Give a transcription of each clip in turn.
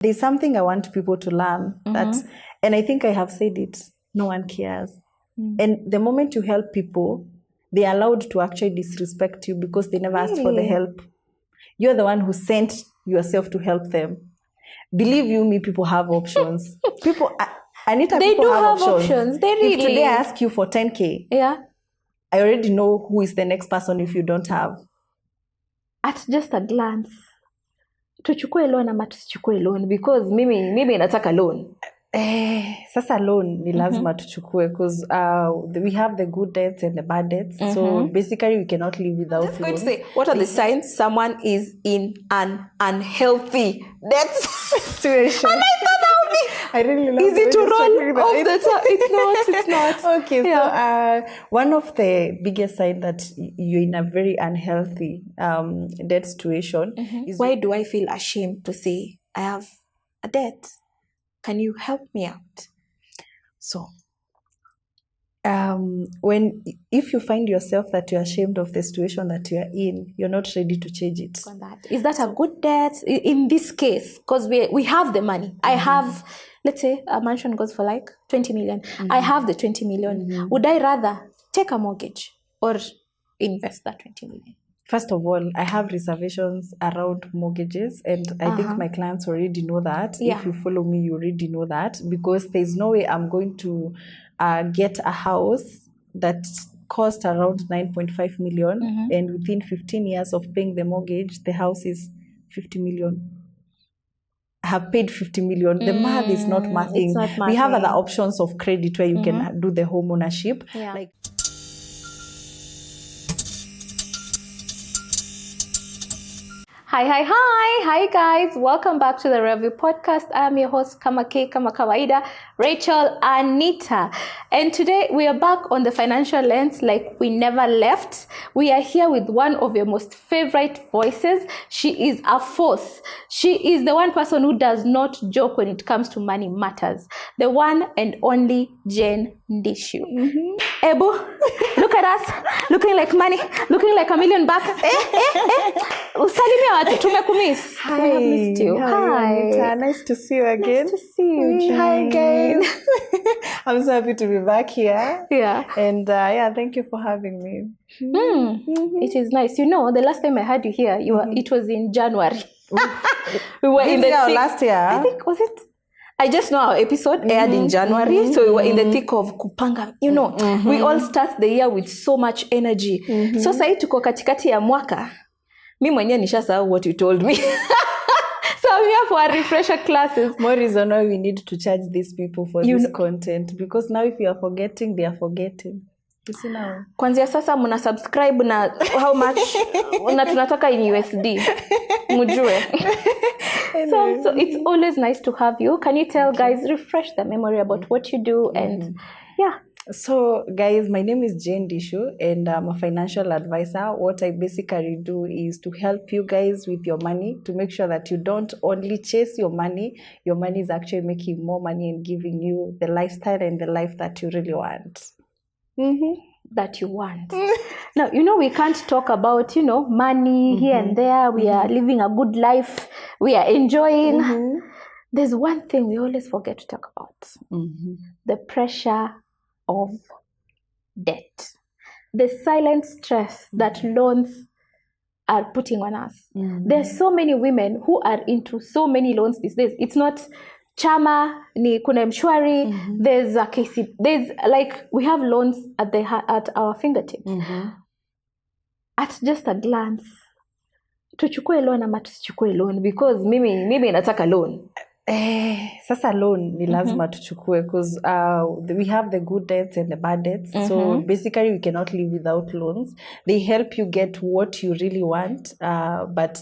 There's something I want people to learn that, and I think I have said it, no one cares. And the moment you help people, they're allowed to actually disrespect you because they never asked for the help. You're the one who sent yourself to help them. Believe you me, people have options. People, Anita, they people do have options. They really. If today I ask you for 10K, yeah, I already know who is the next person if you don't have. At just a glance. Tuchukue loan ama tusichukue loan because mimi nataka loan. Sasa loan ni lazima tuchukue because we have the good debts and the bad debts. So basically we cannot live without loans. Going to say, what are the signs someone is in an unhealthy debt situation? And I thought that would be I really love easy to roll off the top. It's not. Okay, yeah. So one of the biggest signs that you're in a very unhealthy debt situation is... Why do I feel ashamed to say I have a debt? Can you help me out? So, if you find yourself that you're ashamed of the situation that you're in, you're not ready to change it. Is that a good debt in this case? Because we have the money. I have, let's say a mansion goes for like 20 million. I have the 20 million. Would I rather take a mortgage or invest that 20 million? First of all, I have reservations around mortgages, and I think my clients already know that. Yeah. If you follow me, you already know that, because there's no way I'm going to get a house that cost around 9.5 million, and within 15 years of paying the mortgage, the house is 50 million. I have paid 50 million. The math is not mathing. We have other options of credit where you can do the home ownership. Yeah. Like, Hi guys, welcome back to the Review Podcast. I'm your host kama kawaida, Rachel Anita, and today we are back on the financial lens like we never left. We are here with one of your most favorite voices. She is a force. She is the one person who does not joke when it comes to money matters. The one and only Ndichu. Ebo, look at us, looking like money, looking like $1 million. Usalimia watu, tumekumiss. Hi. We have missed you. Hi. Anita. Nice to see you again. Nice to see you, Jane. Hi, guys. I'm so happy to be back here. Yeah. And thank you for having me. It is nice. You know, the last time I had you here, it was in January. We were in the thick, last year. I think, was it? I just know our episode aired in January, so we were in the thick of kupanga. You know, we all start the year with so much energy. So sai tuko katikati ya mwaka. Mi mwenye nishasahau what you told me. So I'm here for our refresher classes. More reason why we need to charge these people for this content. Because now if you are forgetting, they are forgetting. You see now. Kwanzia sasa muna subscribe na how much na tunataka in USD. Mujue. So it's always nice to have you. Can you tell guys, refresh the memory about what you do and yeah. So guys, my name is Ndichu and I'm a financial advisor. What I basically do is to help you guys with your money, to make sure that you don't only chase your money is actually making more money and giving you the lifestyle and the life that you really want. That you want. Now, you know, we can't talk about, money here and there. We are living a good life. We are enjoying. There's one thing we always forget to talk about. The pressure of debt. The silent stress that loans are putting on us. There's so many women who are into so many loans these days. It's not chama, ni kuna mshwari, there's a KC, there's like, we have loans at our fingertips. At just a glance, tuchukue loan ama tusichukue loan, because mimi nataka loan. Sasa loan ni lazima tuchukue because we have the good debts and the bad debts. So basically we cannot live without loans. They help you get what you really want, but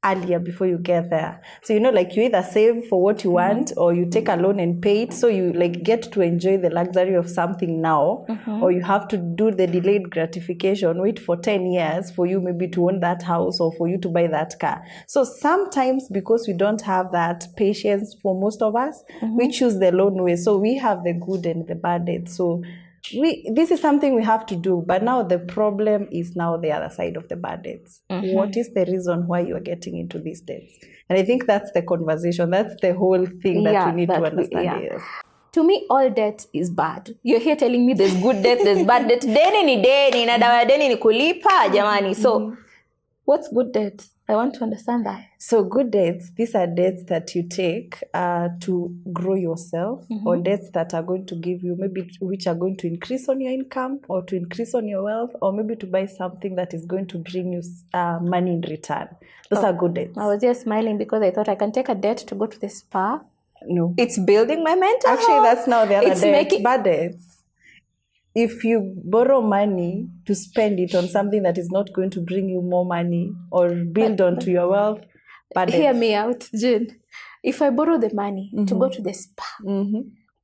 earlier before you get there. So like you either save for what you want or you take a loan and pay it, so you like get to enjoy the luxury of something now, or you have to do the delayed gratification, wait for 10 years for you maybe to own that house or for you to buy that car. So sometimes because we don't have that patience for most of us, we choose the loan way. So we have the good and the bad debt. So this is something we have to do, but now the problem is now the other side of the bad debts. What is the reason why you are getting into these debts? And I think that's the conversation. That's the whole thing that we need to understand. Yes. To me, all debt is bad. You're here telling me there's good debt, there's bad debt. Deni ni deni, na dawa deni ni kulipa, jamani. So, what's good debt? I want to understand that. So good debts, these are debts that you take to grow yourself, or debts that are going to give you, maybe which are going to increase on your income or to increase on your wealth, or maybe to buy something that is going to bring you money in return. Those are good debts. I was just smiling because I thought I can take a debt to go to the spa. No. It's building my mental health. Actually, that's now the other debt. Bad debts. If you borrow money to spend it on something that is not going to bring you more money or build onto your wealth, bad debts. Hear me out, Jane. If I borrow the money to go to the spa,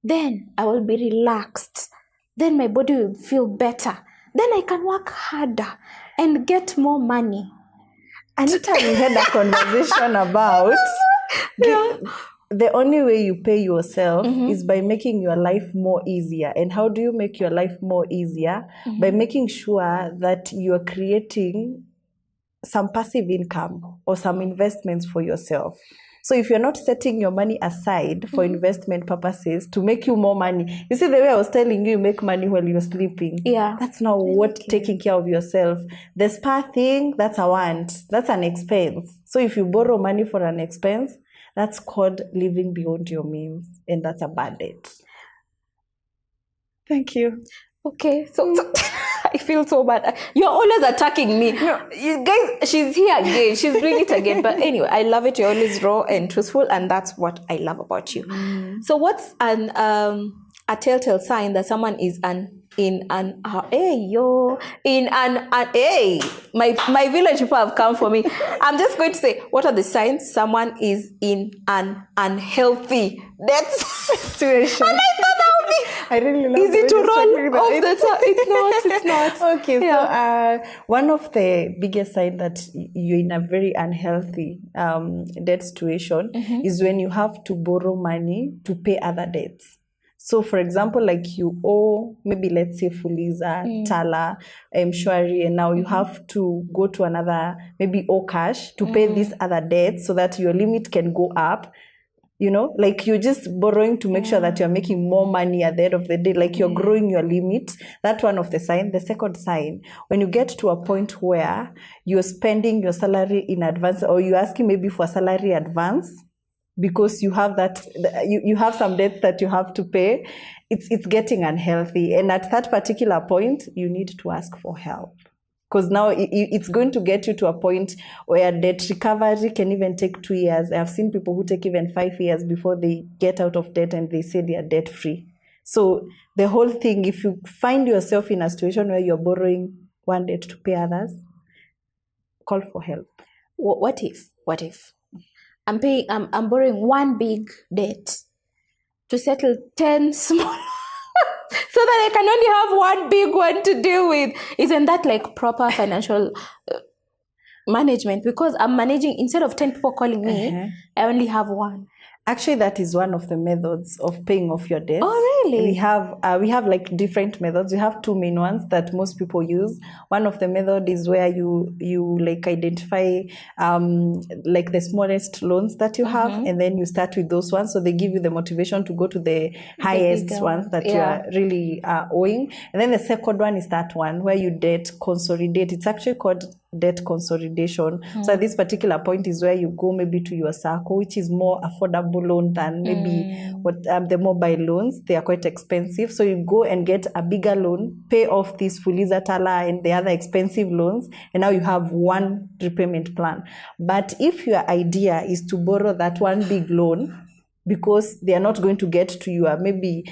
then I will be relaxed. Then my body will feel better. Then I can work harder and get more money. Anita, we had a conversation about the only way you pay yourself is by making your life more easier. And how do you make your life more easier? By making sure that you are creating some passive income or some investments for yourself. So if you're not setting your money aside for investment purposes to make you more money, you see the way I was telling you make money while you're sleeping. Yeah. That's not what taking care of yourself. The spa thing, that's a want. That's an expense. So if you borrow money for an expense, that's called living beyond your means, and that's a bad debt. Thank you. Okay, so I feel so bad. You're always attacking me. No, you guys, she's here again. She's doing it again. But anyway, I love it. You're always raw and truthful, and that's what I love about you. So what's a telltale sign that someone is my village people have come for me. I'm just going to say, what are the signs someone is in an unhealthy debt situation? And I thought that would be I really love easy to roll off the top. It's not. Okay, so one of the biggest signs that you're in a very unhealthy debt situation is when you have to borrow money to pay other debts. So, for example, like you owe, maybe let's say Fuliza, Tala, Mshwari, and now you have to go to another, maybe Okash to pay these other debts so that your limit can go up. You know, like you're just borrowing to make sure that you're making more money at the end of the day, like you're growing your limit. That's one of the signs. The second sign, when you get to a point where you're spending your salary in advance, or you're asking maybe for salary advance, because you have that, you have some debts that you have to pay, it's getting unhealthy. And at that particular point, you need to ask for help. Because now it's going to get you to a point where debt recovery can even take 2 years. I've seen people who take even 5 years before they get out of debt and they say they are debt free. So the whole thing, if you find yourself in a situation where you're borrowing one debt to pay others, call for help. What if I'm borrowing one big debt to settle 10 small so that I can only have one big one to deal with? Isn't that like proper financial management? Because I'm managing, instead of 10 people calling me, I only have one. Actually, that is one of the methods of paying off your debts. Oh, really? We have like different methods. We have two main ones that most people use. One of the method is where you like identify like the smallest loans that you have, and then you start with those ones. So they give you the motivation to go to the highest ones that you are really owing. And then the second one is that one where you debt consolidate. It's actually called debt consolidation. So at this particular point is where you go maybe to your circle, which is more affordable loan than maybe what the mobile loans. They are quite expensive. So you go and get a bigger loan, pay off this Fuliza, Tala and the other expensive loans, and now you have one repayment plan. But if your idea is to borrow that one big loan, because they are not going to get to you, maybe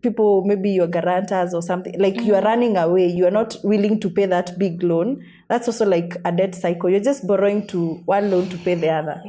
people, maybe your guarantors or something, like you are running away, you are not willing to pay that big loan. That's also like a debt cycle. You're just borrowing to one loan to pay the other.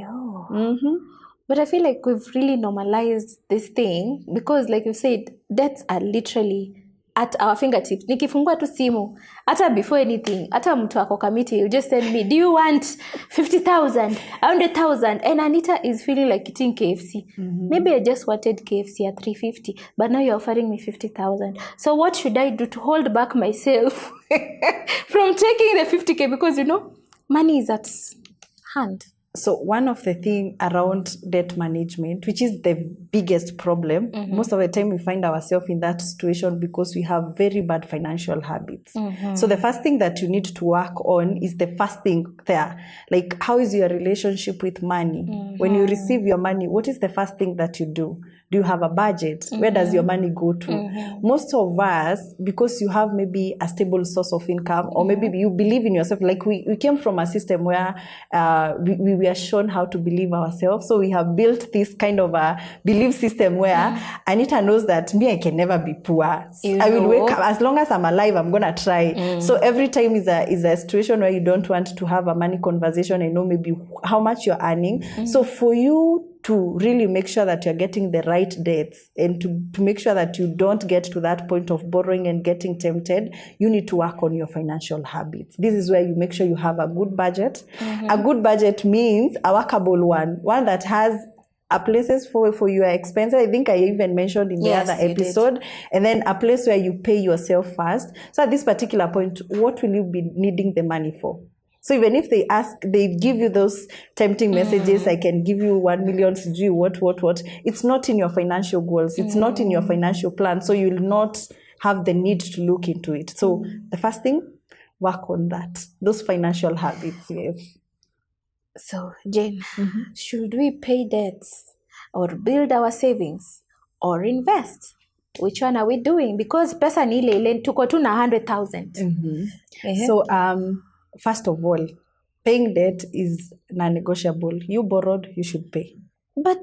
But I feel like we've really normalized this thing because, like you said, debts are literally at our fingertips. Nikifungua tu simu, hata before anything, hata mtu ako kamiti, you just send me, do you want 50,000, 100,000? And Anita is feeling like eating KFC. Maybe I just wanted KFC at 350, but now you're offering me 50,000. So what should I do to hold back myself from taking the 50K? Because, money is at hand. So one of the things around debt management, which is the biggest problem, most of the time we find ourselves in that situation because we have very bad financial habits. So the first thing that you need to work on is the first thing there. Like, how is your relationship with money? When you receive your money, what is the first thing that you do? Do you have a budget? Where does your money go to? Most of us, because you have maybe a stable source of income, or maybe you believe in yourself, like we came from a system where we were shown how to believe ourselves. So we have built this kind of a belief system where Anita knows that me, I can never be poor. I will wake up, as long as I'm alive, I'm going to try. So every time is a situation where you don't want to have a money conversation and know maybe how much you're earning. So for you to really make sure that you're getting the right debts and to make sure that you don't get to that point of borrowing and getting tempted, you need to work on your financial habits. This is where you make sure you have a good budget. A good budget means a workable one that has a places for your expenses. I think I even mentioned in the other episode. And then a place where you pay yourself first. So at this particular point, what will you be needing the money for? So even if they give you those tempting messages, I can give you 1 million to do what, it's not in your financial goals. It's not in your financial plan. So you'll not have the need to look into it. So the first thing, work on that. Those financial habits, yes. So Jane, should we pay debts or build our savings or invest? Which one are we doing? Because pesa ni ile tuko tu na 100,000. So first of all, paying debt is non-negotiable. You borrowed, you should pay. But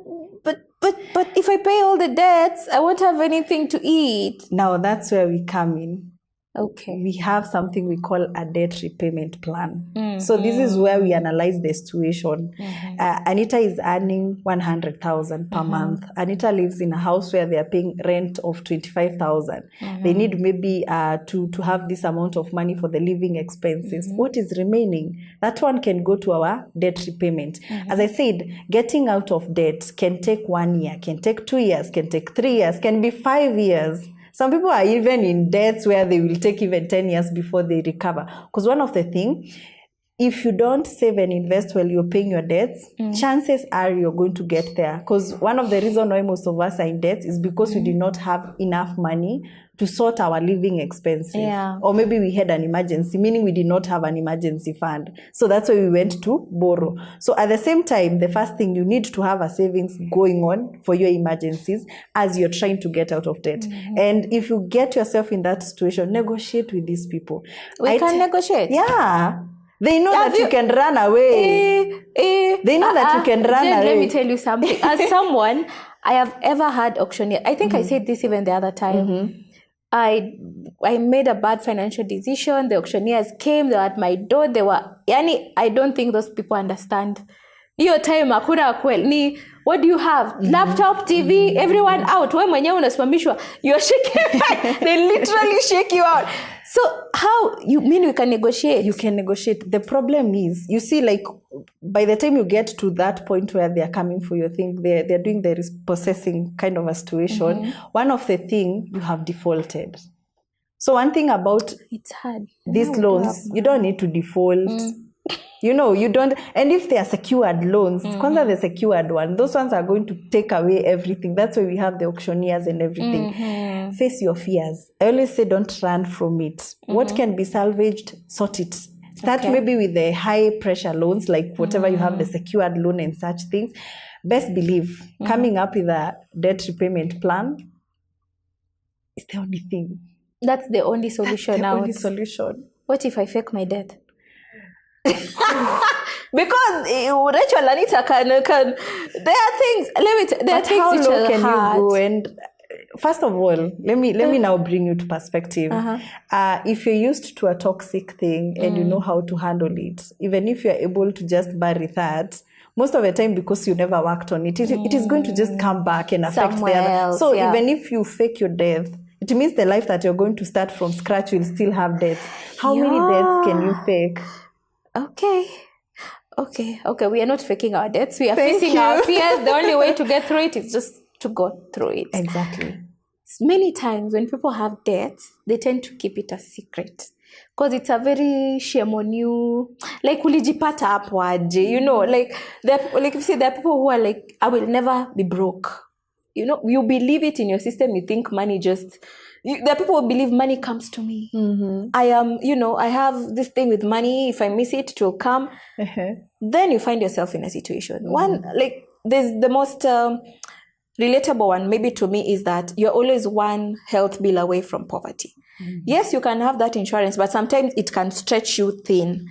if I pay all the debts, I won't have anything to eat. Now that's where we come in. Okay. We have something we call a debt repayment plan. So this is where we analyze the situation. Anita is earning 100,000 per month. Anita lives in a house where they are paying rent of 25,000. They need maybe to have this amount of money for the living expenses. What is remaining? That one can go to our debt repayment. As I said, getting out of debt can take 1 year, can take 2 years, can take 3 years, can be 5 years. Some people are even in debts where they will take even 10 years before they recover. Because one of the things, if you don't save and invest while you're paying your debts, chances are you're going to get there. Because one of the reasons why most of us are in debt is because we did not have enough money to sort our living expenses. Or maybe we had an emergency, meaning we did not have an emergency fund. So that's why we went to borrow. So at the same time, the first thing, you need to have a savings going on for your emergencies as you're trying to get out of debt. And if you get yourself in that situation, negotiate with these people. We can negotiate? Yeah. They know that you can run away. They know that you can run away. Let me tell you something. As someone, I have ever had auctioneer. I think I said this even the other time. I made a bad financial decision. The auctioneers came, they were at my door. They were, I don't think those people understand. Your time, hakuna kweli. Ni, what do you have? Laptop, TV, everyone out. Wewe mwenyewe unasimamishwa. You're shaking. They literally shake you out. So how, you mean we can negotiate? You can negotiate. The problem is, you see, like, by the time you get to that point where they're coming for your thing, they're doing the possessing kind of a situation. One of the things, you have defaulted. So one thing about it's hard. These loans, you don't need to default. You don't, and if they are secured loans, kwanza the secured one, those ones are going to take away everything. That's why we have the auctioneers and everything. Face your fears. I always say don't run from it. What can be salvaged, sort it. Start maybe with the high pressure loans, like whatever you have, the secured loan and such things. Best believe, coming up with a debt repayment plan is the only thing. That's the only solution That's the out. only solution. What if I fake my debt? Because Rachel, Anita can there are things. There are things how which low are can hard. you go? And first of all, let me now bring you to perspective. If you're used to a toxic thing and you know how to handle it, even if you're able to just bury that, most of the time, because you never worked on it, it is going to just come back and affect Somewhere the other. else, So even if you fake your death, it means the life that you're going to start from scratch will still have debts. How many debts can you fake? Okay. We are not faking our debts. We are facing our fears. The only way to get through it is just to go through it. Exactly. Many times when people have debts, they tend to keep it a secret. Because it's a very shame on you. Like, ulijipata hapo aje, you know, like you see, there are people who are like, I will never be broke. You know, you believe it in your system, you think money just... there are people who believe money comes to me. I am, I have this thing with money. If I miss it, it will come. Then you find yourself in a situation. One, like, there's the most relatable one, maybe to me, is that you're always one health bill away from poverty. Yes, you can have that insurance, but sometimes it can stretch you thin.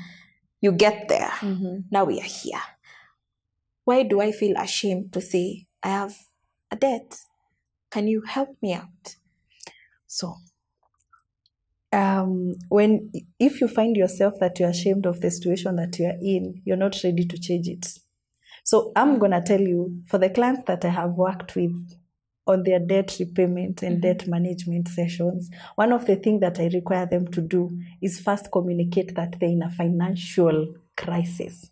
You get there. Now we are here. Why do I feel ashamed to say I have a debt? Can you help me out? So, if you find yourself that you're ashamed of the situation that you're in, you're not ready to change it. So I'm going to tell you, for the clients that I have worked with on their debt repayment and debt management sessions, one of the things that I require them to do is first communicate that they're in a financial crisis.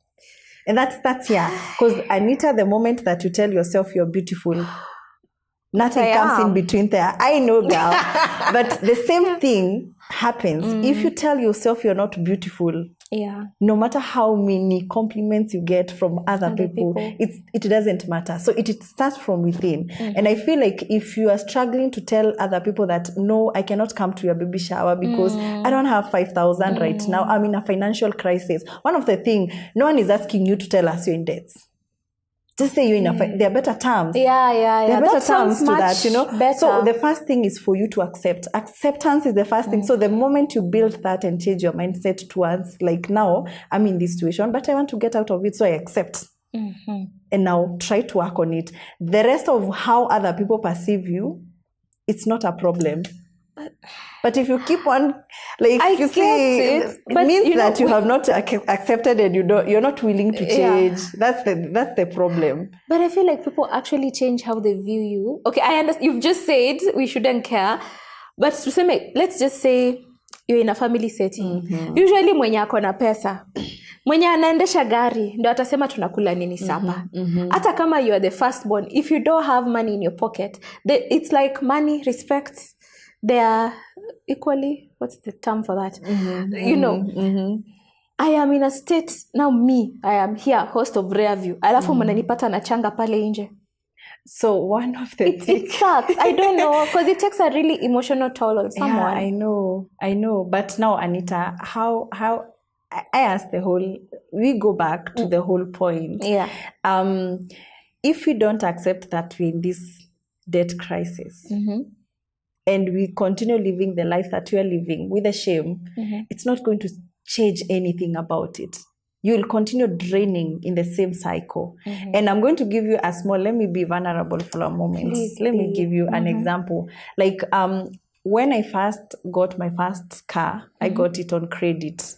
And that's because Anita, the moment that you tell yourself you're beautiful, nothing comes in between there. I know, girl. But the same thing happens. If you tell yourself you're not beautiful, no matter how many compliments you get from other people, it doesn't matter. So it starts from within. And I feel like if you are struggling to tell other people that, no, I cannot come to your baby shower because I don't have 5,000 right now, I'm in a financial crisis. One of the things, no one is asking you to tell us you're in debts. Just say you're in there are better terms. There are better terms to that, you know. Better. So the first thing is for you to accept. Acceptance is the first thing. So the moment you build that and change your mindset towards, like, now I'm in this situation, but I want to get out of it, so I accept. And now try to work on it. The rest of how other people perceive you, it's not a problem. But if you keep on, like, it means that you have not accepted and you're not willing to change. That's the problem. But I feel like people actually change how they view you. Okay, I understand. You've just said we shouldn't care, but to say, let's just say you're in a family setting. Usually mwenye ako na pesa, mwenye anaendesha gari, ndo atasema tunakula nini sapa. Hata kama you are the firstborn, if you don't have money in your pocket, it's like money, respect. They are equally, what's the term for that? You know, I am in a state, now I am here, host of Rare View. Alafu mnanipata na changa pale nje. So one of the it sucks. I don't know, because it takes a really emotional toll on someone. Yeah, I know. But now, Anita, how I asked we go back to the whole point. If we don't accept that we're in this debt crisis, and we continue living the life that we are living with a shame, it's not going to change anything about it. You will continue draining in the same cycle. And I'm going to give you let me be vulnerable for a moment. Let me give you an example. Like, when I first got my first car, I got it on credit.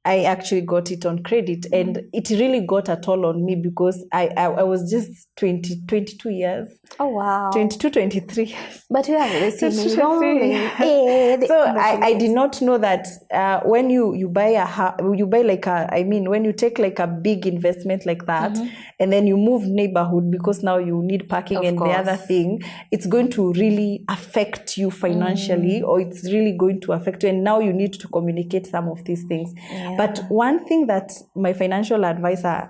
I actually got it on credit, and it really got a toll on me because I was just 22 years. Oh, wow. 22, 23 years. But you have So I did not know that when you buy when you take like a big investment like that, and then you move neighborhood because now you need parking and the other thing, it's going to really affect you financially, or it's really going to affect you. And now you need to communicate some of these things. But one thing that my financial advisor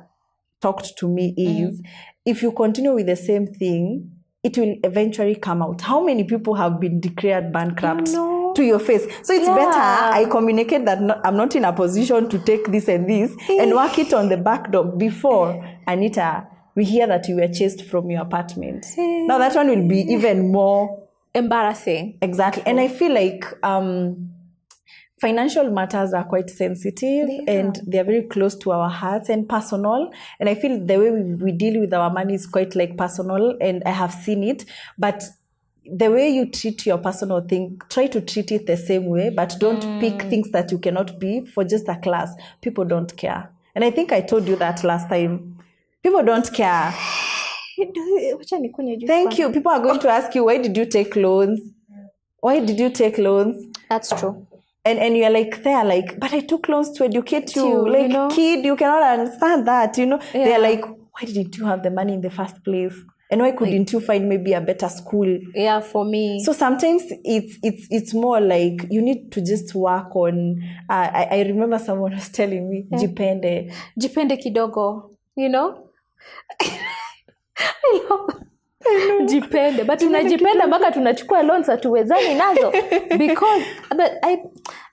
talked to me is, if you continue with the same thing, it will eventually come out. How many people have been declared bankrupt to your face? So it's better I communicate that I'm not in a position to take this and this and work it on the back door before, Anita, we hear that you were chased from your apartment. Now that one will be even more embarrassing. Exactly. And I feel like financial matters are quite sensitive, and they're very close to our hearts and personal. And I feel the way we deal with our money is quite like personal, and I have seen it. But the way you treat your personal thing, try to treat it the same way, but don't pick things that you cannot be for just a class. People don't care. And I think I told you that last time. People don't care. Thank you. People are going to ask you, why did you take loans? Why did you take loans? That's true. And you're like, they're like, but I took loans to educate you. Like, you know? kid, you cannot understand that, you know? Yeah. They're like, why didn't you have the money in the first place? And why couldn't you find maybe a better school? Yeah, for me. So sometimes it's more like you need to just work on. I remember someone was telling me, jipende kidogo, you know. I love jipende, but tunajipenda mpaka tunachukua loans hatuwezani nazo because but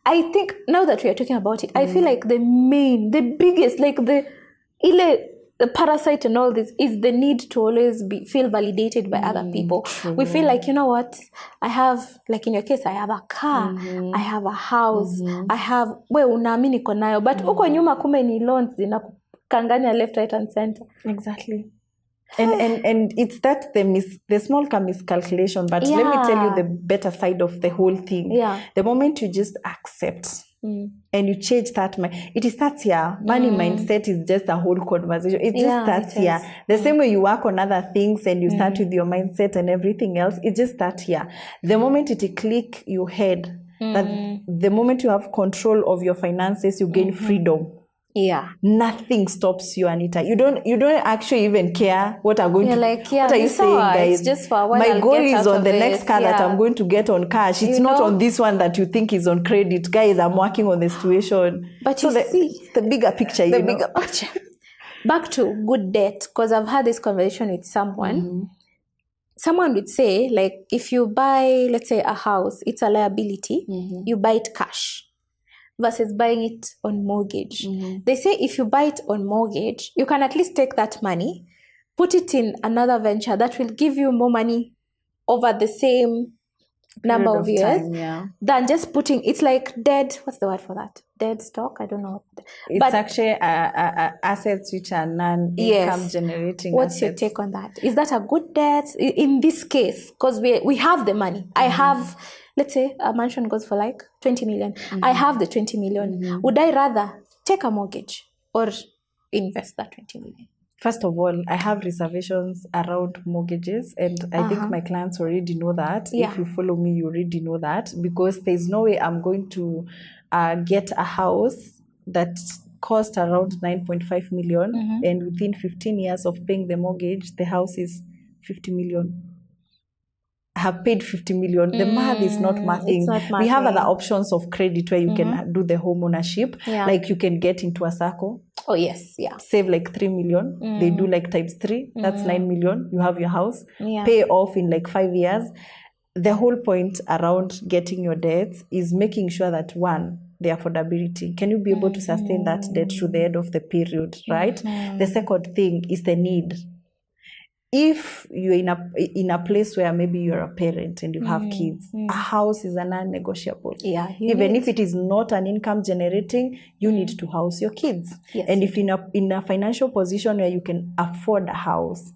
I think now that we are talking about it, I feel like the biggest, like the parasite and all this is the need to always feel validated by other people. True. We feel like, you know what, I have, like in your case, I have a car, I have a house, I have, unaamini niko nayo, but uko nyuma kume ni loans zinakukanganya left, right and center. Exactly. And it's that the small miscalculation, but let me tell you the better side of the whole thing. Yeah. The moment you just accept and you change that it starts here. Money mindset is just a whole conversation. It just starts here. The same way you work on other things and you start with your mindset and everything else, it just starts here. The moment it click your head, that the moment you have control of your finances, you gain freedom. Yeah. Nothing stops you, Anita. You don't actually even care what I'm going to. Like, what are you saying, guys? It's just for a while. My goal is on the next car that I'm going to get on cash. It's not on this one that you think is on credit. Guys, I'm working on the situation. But you see the bigger picture, the bigger picture. Back to good debt, because I've had this conversation with someone. Someone would say, like, if you buy, let's say, a house, it's a liability. You buy it cash versus buying it on mortgage. They say if you buy it on mortgage, you can at least take that money, put it in another venture that will give you more money over the same number of years than just putting, it's like dead, what's the word for that? Dead stock? I don't know. It's actually assets which are non-income generating. What's your take on that? Is that a good debt in this case? Because we have the money. I have, let's say a mansion goes for like 20 million. I have the 20 million. Would I rather take a mortgage or invest that 20 million? First of all, I have reservations around mortgages, and I think my clients already know that. If you follow me, you already know that, because there's no way I'm going to get a house that cost around 9.5 million, and within 15 years of paying the mortgage, the house is 50 million. I have paid 50 million. The math is not mathing. We have other options of credit where you can do the home ownership. Like you can get into a circle. Oh, yes. Yeah. Save like 3 million. They do like times 3. That's 9 million. You have your house. Pay off in like 5 years. The whole point around getting your debts is making sure that, one, the affordability. Can you be able to sustain that debt to the end of the period, right? The second thing is the need. If you're in a place where maybe you're a parent and you have kids, a house is a non-negotiable. Even if it is not an income generating, you need to house your kids. And if in a financial position where you can afford a house,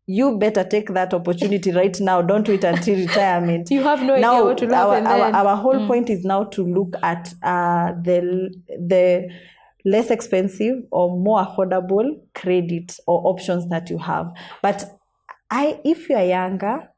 you better take that opportunity right now. Don't wait until retirement. You have no idea what will happen then. Our whole point is now to look at the less expensive or more affordable credit or options that you have. But if you are younger,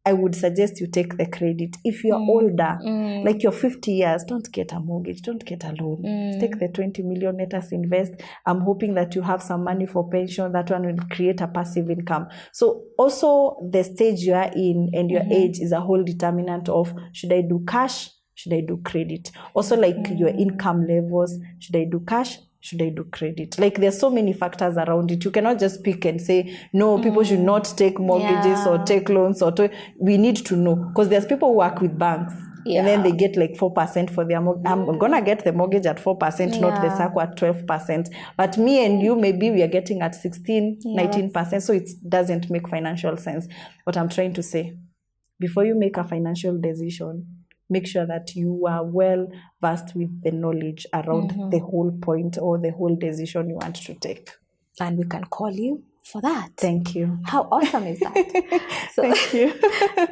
I would suggest you take the credit. If you're older, like you're 50 years, don't get a mortgage, don't get a loan. Take the 20 million, let us invest. I'm hoping that you have some money for pension. That one will create a passive income. So also the stage you are in and your age is a whole determinant of, should I do cash? Should I do credit? Also, like your income levels, should I do cash? Should I do credit? Like there's so many factors around it. You cannot just pick and say, no, people should not take mortgages or take loans. We need to know, because there's people who work with banks and then they get like 4% for their mortgage. I'm going to get the mortgage at 4%, not the SACCO at 12%. But me and you, maybe we are getting at 16, 19%. So it doesn't make financial sense. What I'm trying to say, before you make a financial decision, make sure that you are well versed with the knowledge around the whole point or the whole decision you want to take. And we can call you for that. Thank you. How awesome is that? So, thank you.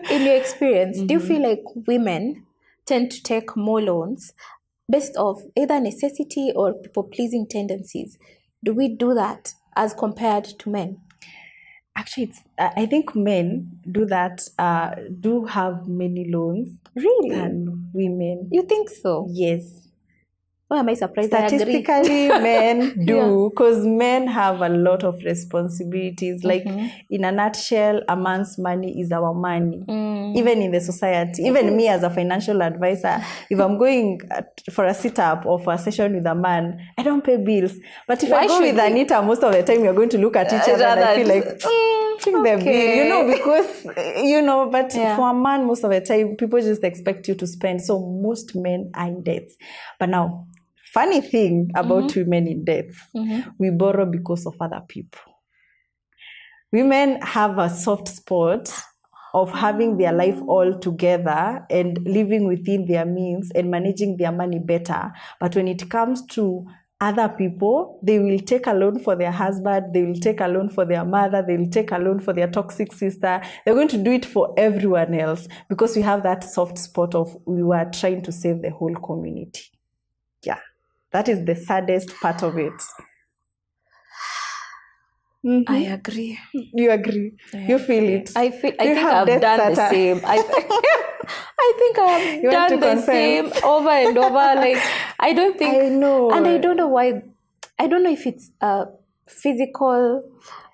In your experience, do you feel like women tend to take more loans based off either necessity or people-pleasing tendencies? Do we do that as compared to men? Actually, it's, I think men do that, do have many loans Really? than women. You think so? Yes. Why am I surprised? I agree. Statistically, men do, because men have a lot of responsibilities. Like, in a nutshell, a man's money is our money. Even in the society, even me as a financial advisor, if I'm going for a sit-up or for a session with a man, I don't pay bills. But if I go with Anita, most of the time we're going to look at each other and I feel like, bring the bill, because, but for a man, most of the time, people just expect you to spend. So most men are in debt. But now, funny thing about women in debt, we borrow because of other people. Women have a soft spot of having their life all together and living within their means and managing their money better. But when it comes to other people, they will take a loan for their husband, they will take a loan for their mother, they will take a loan for their toxic sister. They're going to do it for everyone else because we have that soft spot of we were trying to save the whole community. Yeah, that is the saddest part of it. I agree. You agree? You feel it? I think I've done the same. I think I have done the same over and over. Like, I don't think. I know. And I don't know why. I don't know if it's a physical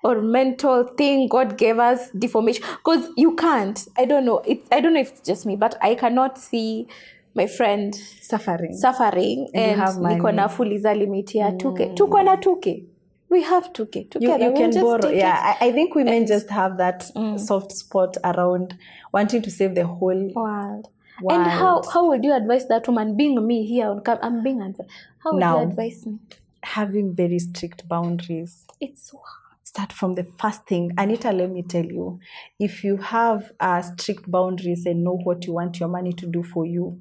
or mental thing God gave us deformation. Because you can't. I don't know. I don't know if it's just me, but I cannot see my friend suffering and niko na fuliza limit ya 2K. Tuko na 2K. We have 2K together. You can borrow. Yeah, I think women just have that soft spot around wanting to save the whole world. And how would you advise that woman, being me here? I'm being advised. How would you advise me? Having very strict boundaries. It's so hard. Start from the first thing. Anita, let me tell you, if you have strict boundaries and know what you want your money to do for you,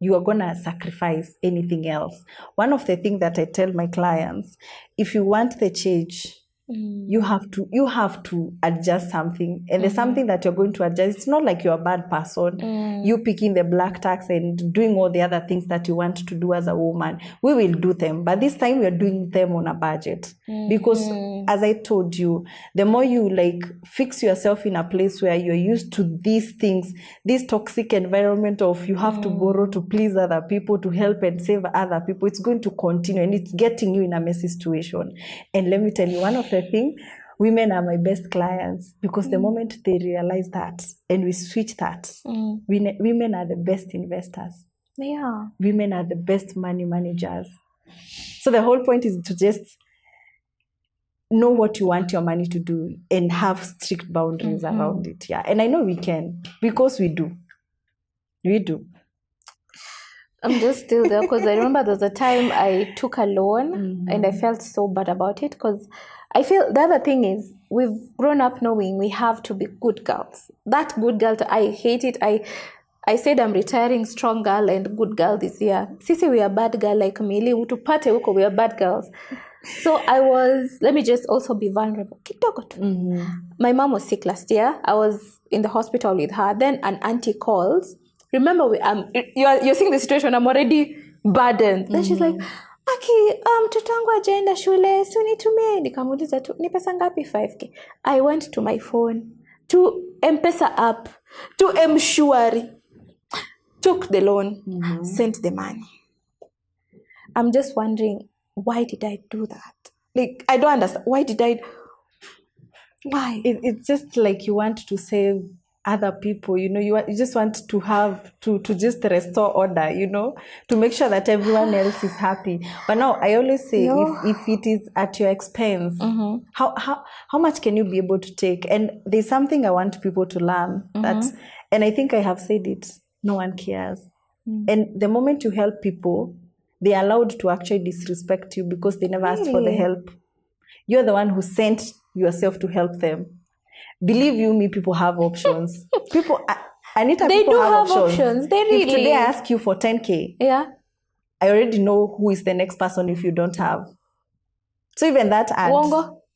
you are going to sacrifice anything else. One of the things that I tell my clients, if you want the change, you have to adjust something. And there's something that you're going to adjust. It's not like you're a bad person. You picking the black tax and doing all the other things that you want to do as a woman. We will do them. But this time we are doing them on a budget. Because as I told you, the more you fix yourself in a place where you're used to these things, this toxic environment of you have to borrow to please other people, to help and save other people, it's going to continue and it's getting you in a messy situation. And let me tell you, one of the things, women are my best clients because the moment they realize that and we switch that, women are the best investors. Yeah. Women are the best money managers. So the whole point is to just know what you want your money to do and have strict boundaries around it. Yeah. And I know we can because we do. We do. I'm just still there because I remember there was a time I took a loan and I felt so bad about it because I feel the other thing is we've grown up knowing we have to be good girls. That good girl, I hate it. I said I'm retiring strong girl and good girl this year. Sisi, we are bad girl like Mili. Utupate huko, we are bad girls. So let me just also be vulnerable. My mom was sick last year. I was in the hospital with her. Then an auntie calls. Remember, you're seeing the situation. I'm already burdened. Then she's like, Aki, mtoto wangu hajaenda shule, si unitumie. Nikamuuliza tu, ni pesa ngapi? 5K. I went to my phone, to M-Pesa app, to M-Shwari, took the loan, sent the money. I'm just wondering, why did I do that? Like, I don't understand. Why? It's just like you want to save other people, you just want to have to just restore order, to make sure that everyone else is happy. But now I always say, if it is at your expense, how much can you be able to take? And there's something I want people to learn that, and I think I have said it, no one cares. And the moment you help people, they're allowed to actually disrespect you because they never asked for the help. You're the one who sent yourself to help them. Believe you me, people have options. Anita, they people do have options. They really. If today I ask you for 10K, I already know who is the next person if you don't have. So even that ad,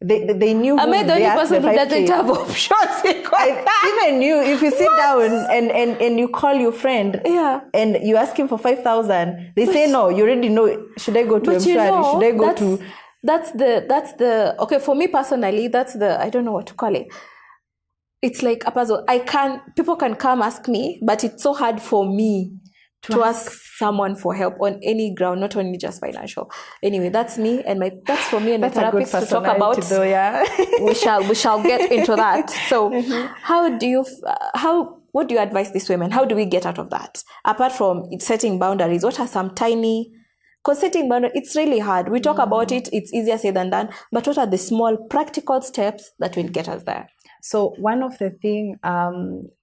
they knew. Am I the only person who doesn't have options? Even you, if you sit down and you call your friend and you ask him for 5,000, they say no. You already know. Should I go to M-Shwari? Should I go to that's the okay, for me personally, that's the, I don't know what to call it. It's like a puzzle. People can come ask me, but it's so hard for me to ask someone for help on any ground, not only just financial. Anyway, that's me and that's for me and my therapist to talk about. Though, yeah. we shall get into that. So what do you advise these women? How do we get out of that? Apart from setting boundaries, what are some tiny, because setting boundaries, it's really hard. We talk about it, it's easier said than done, but what are the small practical steps that will get us there? So one of the things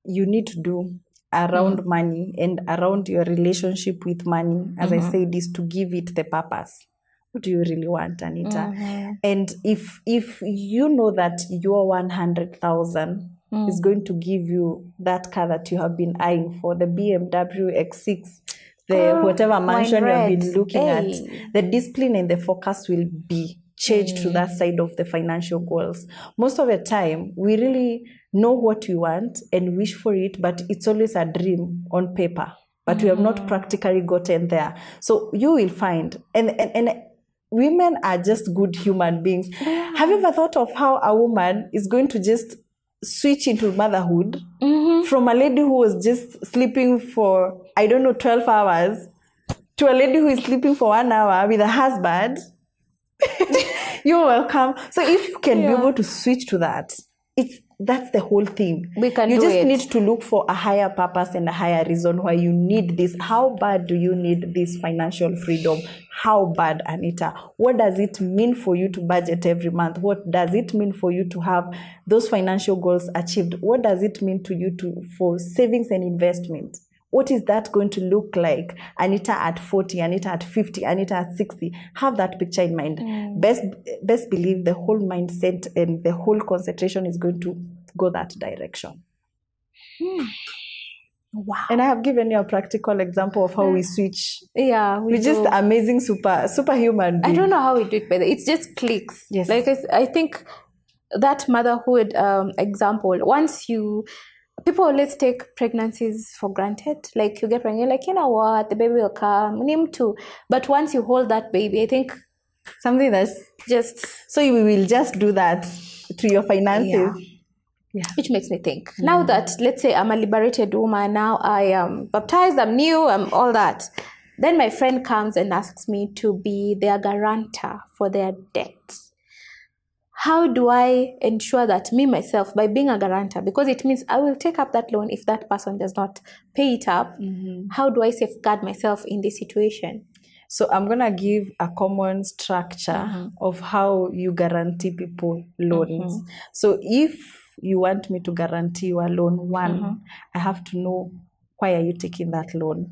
you need to do around money and around your relationship with money, as I said, is to give it the purpose. What do you really want, Anita? And if you know that your 100,000 is going to give you that car that you have been eyeing for, the BMW X6, the whatever mansion you have been looking at, the discipline and the focus will be changed to that side of the financial goals. Most of the time, we really know what we want and wish for it, but it's always a dream on paper, but we have not practically gotten there. So you will find, and women are just good human beings. Yeah. Have you ever thought of how a woman is going to just switch into motherhood from a lady who was just sleeping for, 12 hours to a lady who is sleeping for 1 hour with a husband? You're welcome. So if you can be able to switch to that, that's the whole thing. We can you do just it. need to look for a higher purpose and a higher reason why you need this. How bad do you need this financial freedom? How bad, Anita? What does it mean for you to budget every month? What does it mean for you to have those financial goals achieved? What does it mean to you for savings and investment? What is that going to look like? Anita at 40, Anita at 50, Anita at 60. Have that picture in mind. Best believe the whole mindset and the whole concentration is going to go that direction. Wow. And I have given you a practical example of how we switch. Yeah, we're just amazing superhuman beings. I don't know how we do it, but it just clicks. Yes. Like I think that motherhood example, people always take pregnancies for granted. Like you get pregnant, you're like, you know what, the baby will come, him too. But once you hold that baby, I think something that's just... So you will just do that to your finances. Yeah. Which makes me think, now that, let's say I'm a liberated woman, now I am baptized, I'm new, I'm all that. Then my friend comes and asks me to be their guarantor for their debt. How do I ensure that me, myself, by being a guarantor, because it means I will take up that loan if that person does not pay it up, how do I safeguard myself in this situation? So I'm going to give a common structure of how you guarantee people loans. So if you want me to guarantee you a loan, one, I have to know why are you taking that loan.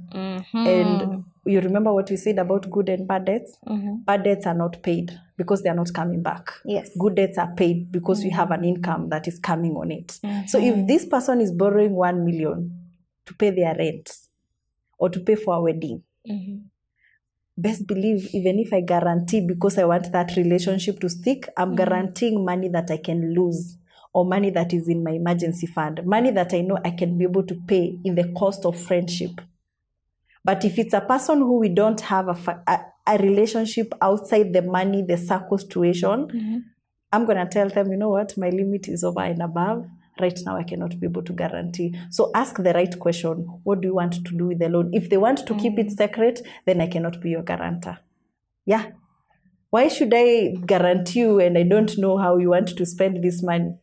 And you remember what we said about good and bad debts? Bad debts are not paid because they are not coming back. Yes. Good debts are paid because we have an income that is coming on it. So if this person is borrowing 1 million to pay their rent or to pay for a wedding, best believe, even if I guarantee because I want that relationship to stick, I'm guaranteeing money that I can lose, or money that is in my emergency fund, money that I know I can be able to pay in the cost of friendship. But if it's a person who we don't have a relationship outside the money, the circle situation, I'm going to tell them, you know what, my limit is over and above. Right now, I cannot be able to guarantee. So ask the right question. What do you want to do with the loan? If they want to keep it secret, then I cannot be your guarantor. Yeah. Why should I guarantee you and I don't know how you want to spend this money?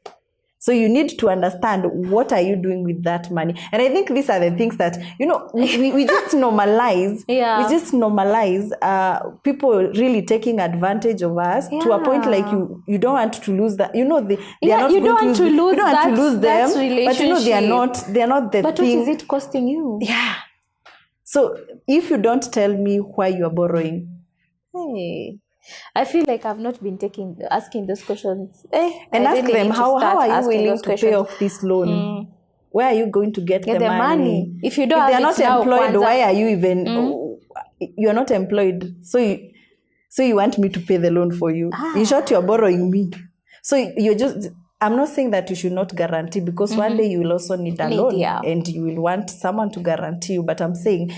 So you need to understand what are you doing with that money. And I think these are the things that, we just normalize. Yeah. We just normalize people really taking advantage of us to a point like you don't want to lose that. They are not you don't want to lose you don't want to lose them. But they are not the but thing. What is it costing you? Yeah. So if you don't tell me why you are borrowing, hey, I feel like I've not been asking those questions. And ask them, how are you willing to pay off this loan? Where are you going to get the money? If you don't, if they are not employed, why are you even? You are not employed, so you want me to pay the loan for you? In short, you are borrowing me. So you're just. I'm not saying that you should not guarantee, because one day you will also need a loan, and you will want someone to guarantee you. But I'm saying,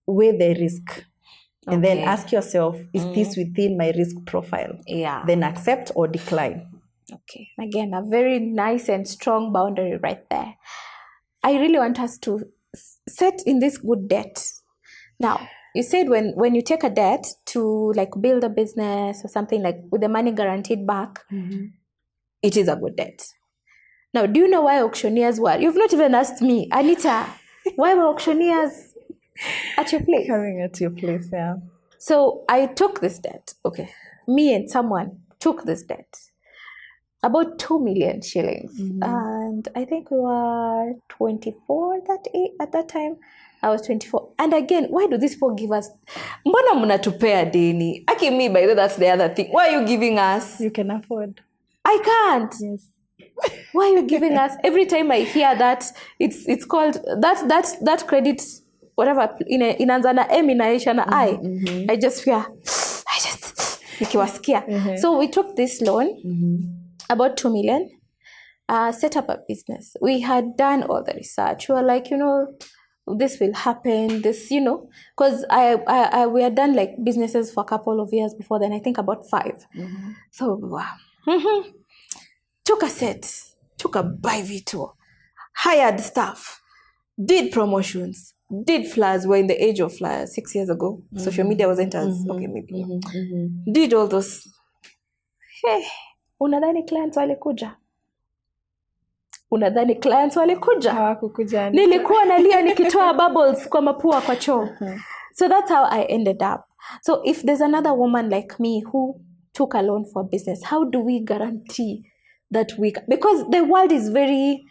weigh the risk. And then ask yourself, is this within my risk profile? Yeah. Then accept or decline. Okay. Again, a very nice and strong boundary right there. I really want us to set in this good debt. Now, you said when you take a debt to like build a business or something, like with the money guaranteed back, it is a good debt. Now, do you know why auctioneers were? You've not even asked me, Anita, why were auctioneers at your place? Coming at your place, yeah. So I took this debt. Okay. Me and someone took this debt. About 2 million shillings. And I think we were 24 at that time. I was 24. And again, why do these people give us? Mbona mnatupea deni? Aki me, by the way, that's the other thing. Why are you giving us? You can afford. I can't. Yes. Why are you giving us? Every time I hear that, it's called that credit, whatever, inaanza na M inaisha na I. I just fear. Nikiwasikia. So we took this loan, about 2 million, set up a business. We had done all the research. We were like, this will happen, this, because we had done like businesses for a couple of years before then, I think about 5. So, wow. Took a set, took a buy V2, hired staff, did promotions, did flyers. We're in the age of flyers 6 years ago. Social media wasn't as, okay, maybe. Did all those. Hey, unadhani clients walikuja? Hawakukuja. Nilikuwa nalia nikitoa bubbles kwa mapua kwa choo. So that's how I ended up. So if there's another woman like me who took a loan for business, how do we guarantee that because the world is very,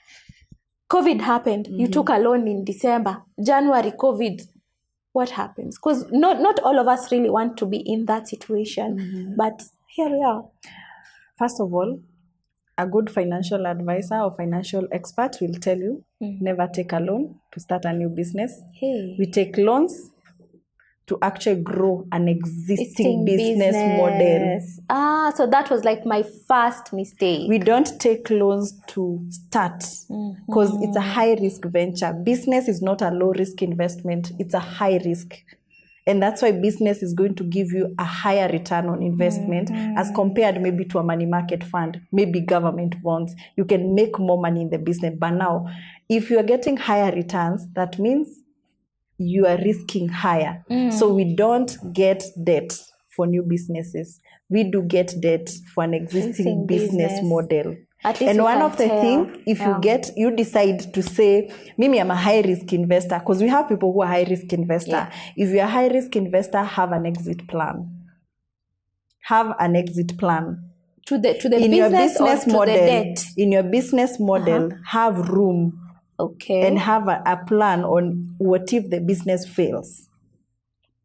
COVID happened, you took a loan in December, January, COVID, what happens? Because not all of us really want to be in that situation, but here we are. First of all, a good financial advisor or financial expert will tell you, never take a loan to start a new business. Hey. We take loans to actually grow an existing business model. So that was like my first mistake. We don't take loans to start because it's a high-risk venture. Business is not a low-risk investment. It's a high risk. And that's why business is going to give you a higher return on investment as compared maybe to a money market fund, maybe government bonds. You can make more money in the business. But now, if you are getting higher returns, that means you are risking higher. So we don't get debt for new businesses. We do get debt for an existing business model. And one of the things, if you decide to say, Mimi, I'm a high-risk investor, because we have people who are high-risk investor. Yeah. If you're a high-risk investor, have an exit plan. Have an exit plan. To the in business your business or model, to the debt? In your business model, have room. Okay. And have a plan on what if the business fails.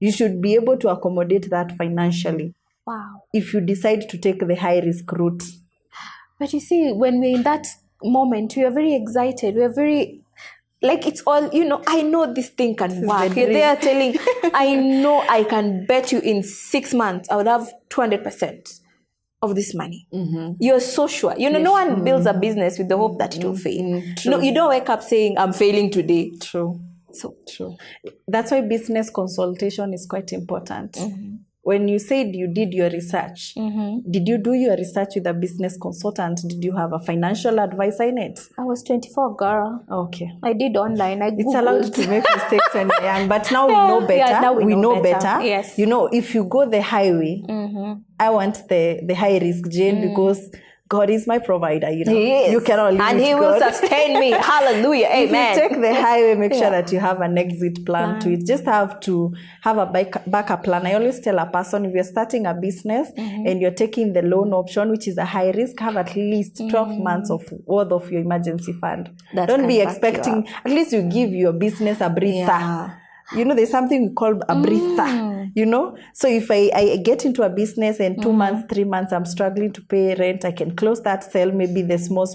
You should be able to accommodate that financially. Wow. If you decide to take the high-risk route. But you see, when we're in that moment, we are very excited. We are very, like, it's all, I know this thing can work. They are telling, I know I can bet you in 6 months, I would have 200% of this money. You're so sure. No one builds a business with the hope that it will fail. No, you don't wake up saying, I'm failing today. True. So true. That's why business consultation is quite important. When you said you did your research, did you do your research with a business consultant? Did you have a financial advisor in it? I was 24, girl. Okay. I did online. It's allowed to make mistakes when you're young, but now we know better. Yeah, now we know better. Yes. If you go the highway, I want the high risk, Jane, because God is my provider, You cannot live and He will sustain me. Hallelujah. Amen. If you take the highway, make sure that you have an exit plan to it. Just have to have a backup plan. I always tell a person, if you're starting a business and you're taking the loan option, which is a high risk, have at least 12 months worth of your emergency fund. Don't be expecting, at least you give your business a breather. Yeah. There's something we call a breather. So if I get into a business and 2 months, 3 months, I'm struggling to pay rent, I can close that, sell maybe the small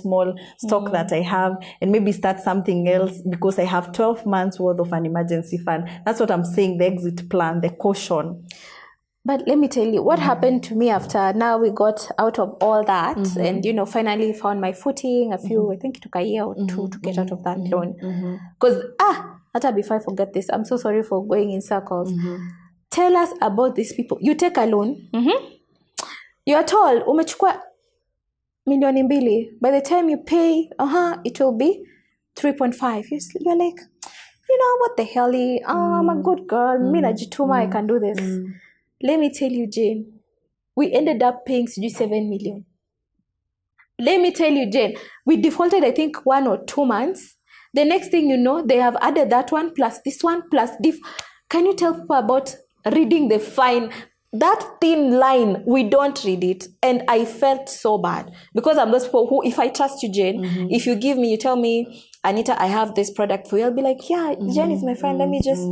stock that I have, and maybe start something else because I have 12 months worth of an emergency fund. That's what I'm saying, the exit plan, the caution. But let me tell you, what happened to me after now we got out of all that and, finally found my footing. I think it took a year or two to get out of that loan. Because, hata before I forget this, I'm so sorry for going in circles. Tell us about these people. You take a loan. You're told, umechukua milioni 2. By the time you pay, it will be 3.5. You're like, what the hell? I'm a good girl. Me najituma, I can do this. Let me tell you, Jane, we ended up paying 7 million. Let me tell you, Jane, we defaulted, I think, 1 or 2 months. The next thing you know, they have added that one plus this one plus diff. Can you tell people about reading the fine? That thin line, we don't read it. And I felt so bad because I'm those people who, if I trust you, Jane, if you give me, you tell me, Anita, I have this product for you, I'll be like, yeah, Jane is my friend. Let me just,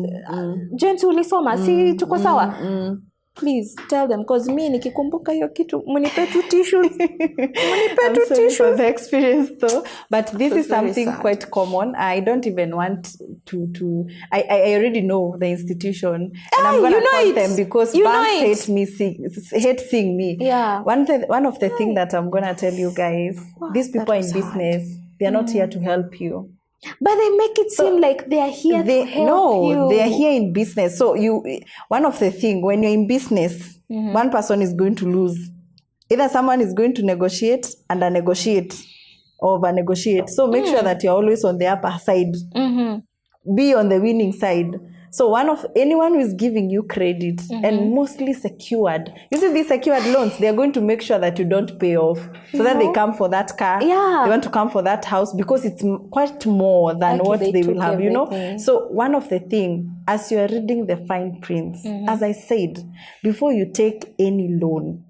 Jane tulisoma, si tuko sawa. Please tell them, because me nikikumbuka hiyo kitu munipe tu tissue. I'm sorry for the experience though, but this is something quite common. I don't even want to I already know the institution, and I'm going to call them because banks hate seeing me. Yeah. One of the things that I'm going to tell you guys, these people in business, they are not here to help you. But they make it seem like they are here to help you. No, they are here in business. So one of the things, when you're in business, one person is going to lose. Either someone is going to negotiate and negotiate or over-negotiate. So make sure that you're always on the upper side. Be on the winning side. So anyone who is giving you credit and mostly secured. You see these secured loans, they're going to make sure that you don't pay off. So that they come for that car. Yeah. They want to come for that house because it's quite more than what they will have, So one of the things, as you are reading the fine prints, as I said, before you take any loan,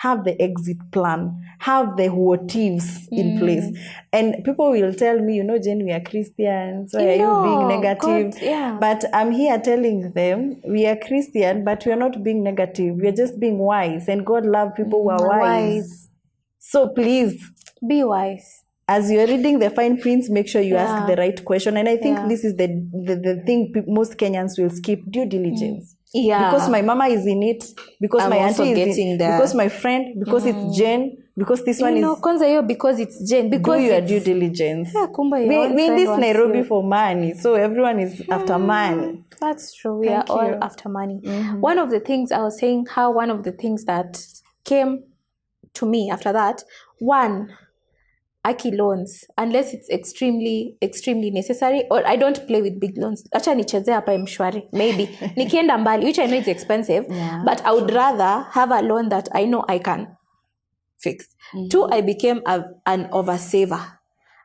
have the exit plan, have the what-ifs in place. And people will tell me, Jane, we are Christians, why are you being negative? God, yeah. But I'm here telling them, we are Christian, but we are not being negative. We are just being wise. And God loves people who are wise. So please, be wise. As you're reading the fine prints, make sure you ask the right question. And I think this is the thing most Kenyans will skip: due diligence. Yeah. Because my mama is in it, because my auntie is in it, because my friend, because it's Jen, because this one is... because it's Jen. Because do your due diligence. Yeah, we in this Nairobi for money, so everyone is after money. That's true. We are all after money. One of the things I was saying, how one of the things that came to me after that, Aki loans, unless it's extremely necessary, or I don't play with big loans. Acha nicheze hapa mshwari, maybe. Nikienda mbali, which I know is expensive, but I would rather have a loan that I know I can fix. 2, I became an oversaver.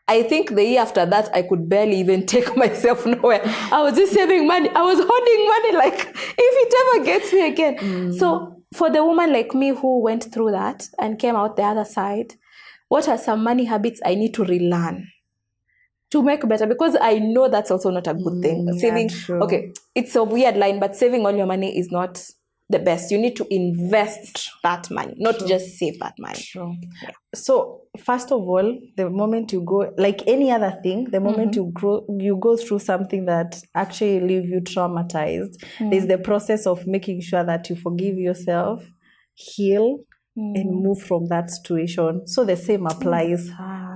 I think the year after that, I could barely even take myself nowhere. I was just saving money. I was hoarding money like, if it ever gets me again. So for the woman like me who went through that and came out the other side, what are some money habits I need to relearn to make better? Because I know that's also not a good thing. Saving, okay, it's a weird line, but saving all your money is not the best. You need to invest that money, not just save that money. True. Yeah. So first of all, the moment you go, like any other thing, the moment you go through something that actually leave you traumatized, there's the process of making sure that you forgive yourself, heal, and move from that situation. So the same applies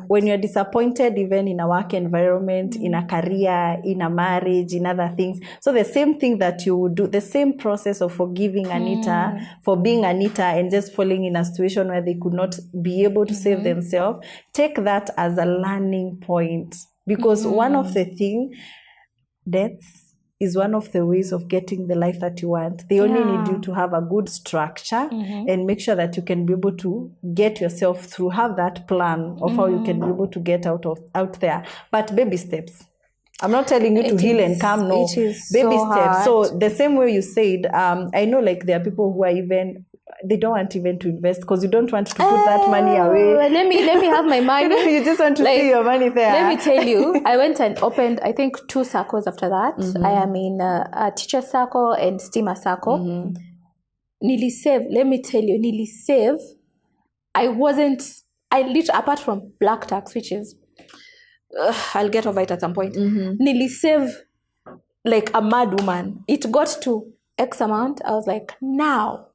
when you're disappointed, even in a work environment, in a career, in a marriage, in other things. So the same thing that you would do, the same process of forgiving Anita for being Anita and just falling in a situation where they could not be able to save themselves, take that as a learning point. Because one of the things, deaths is one of the ways of getting the life that you want. They only need you to have a good structure and make sure that you can be able to get yourself through, have that plan of how you can be able to get out there. But baby steps. I'm not telling you to heal and come, no. It is baby so steps. hard. So the same way you said, I know like there are people who are even, they don't want even to invest because you don't want to put that money away. Let me have my money. You just want to see your money there. Let me tell you, I went and opened, I think, 2 circles after that. I am in a teacher circle and steamer circle. Nilisave, let me tell you, nilisave. Apart from black tax, which is, I'll get over it at some point. Nilisave like a mad woman. It got to X amount. I was like, now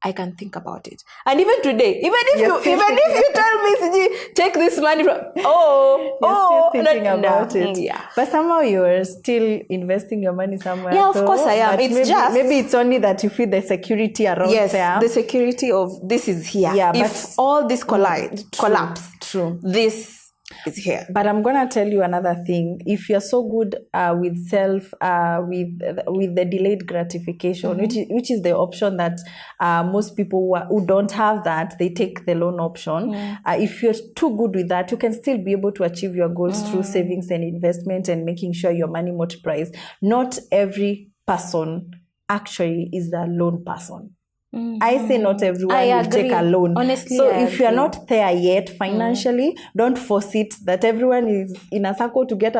I can think about it. And even today, even if you tell me, Siji, take this money from, You're still thinking about it. Yeah. But somehow you're still investing your money somewhere. Yeah, of course I am. It's maybe it's only that you feel the security around there. Yes, the security of this is here. Yeah, if all this collapse, true. this is here. But I'm gonna tell you another thing. If you're so good with the delayed gratification, which is the option that most people who don't have that, they take the loan option. If you're too good with that, you can still be able to achieve your goals through savings and investment and making sure your money multiplies. Not every person actually is a loan person. I say not everyone will take a loan. Honestly, so if you're not there yet financially, don't force it that everyone is in a circle to get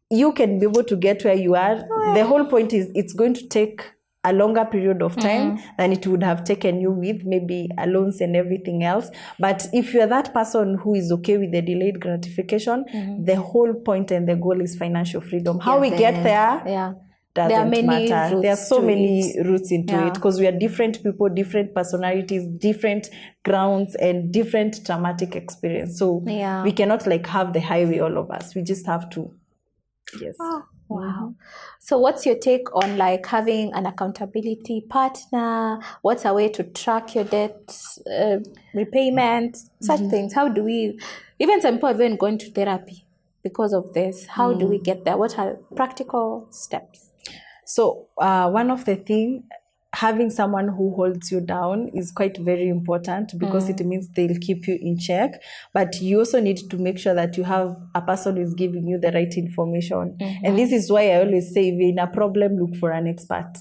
you can be able to get where you are. The whole point is it's going to take a longer period of time than it would have taken you with maybe loans and everything else. But if you're that person who is okay with the delayed gratification, the whole point and the goal is financial freedom. How we get there doesn't matter. There are so many routes into it because we are different people, different personalities, different grounds, and different traumatic experience. So we cannot have the highway, all of us. We just have to. Yes. Oh, wow. So what's your take on having an accountability partner? What's a way to track your debts, repayment, such things? How do we, even some people have been going to therapy because of this. How do we get there? What are practical steps? So one of the things, having someone who holds you down is quite very important because it means they'll keep you in check. But you also need to make sure that you have a person who is giving you the right information. And this is why I always say, if you're in a problem, look for an expert.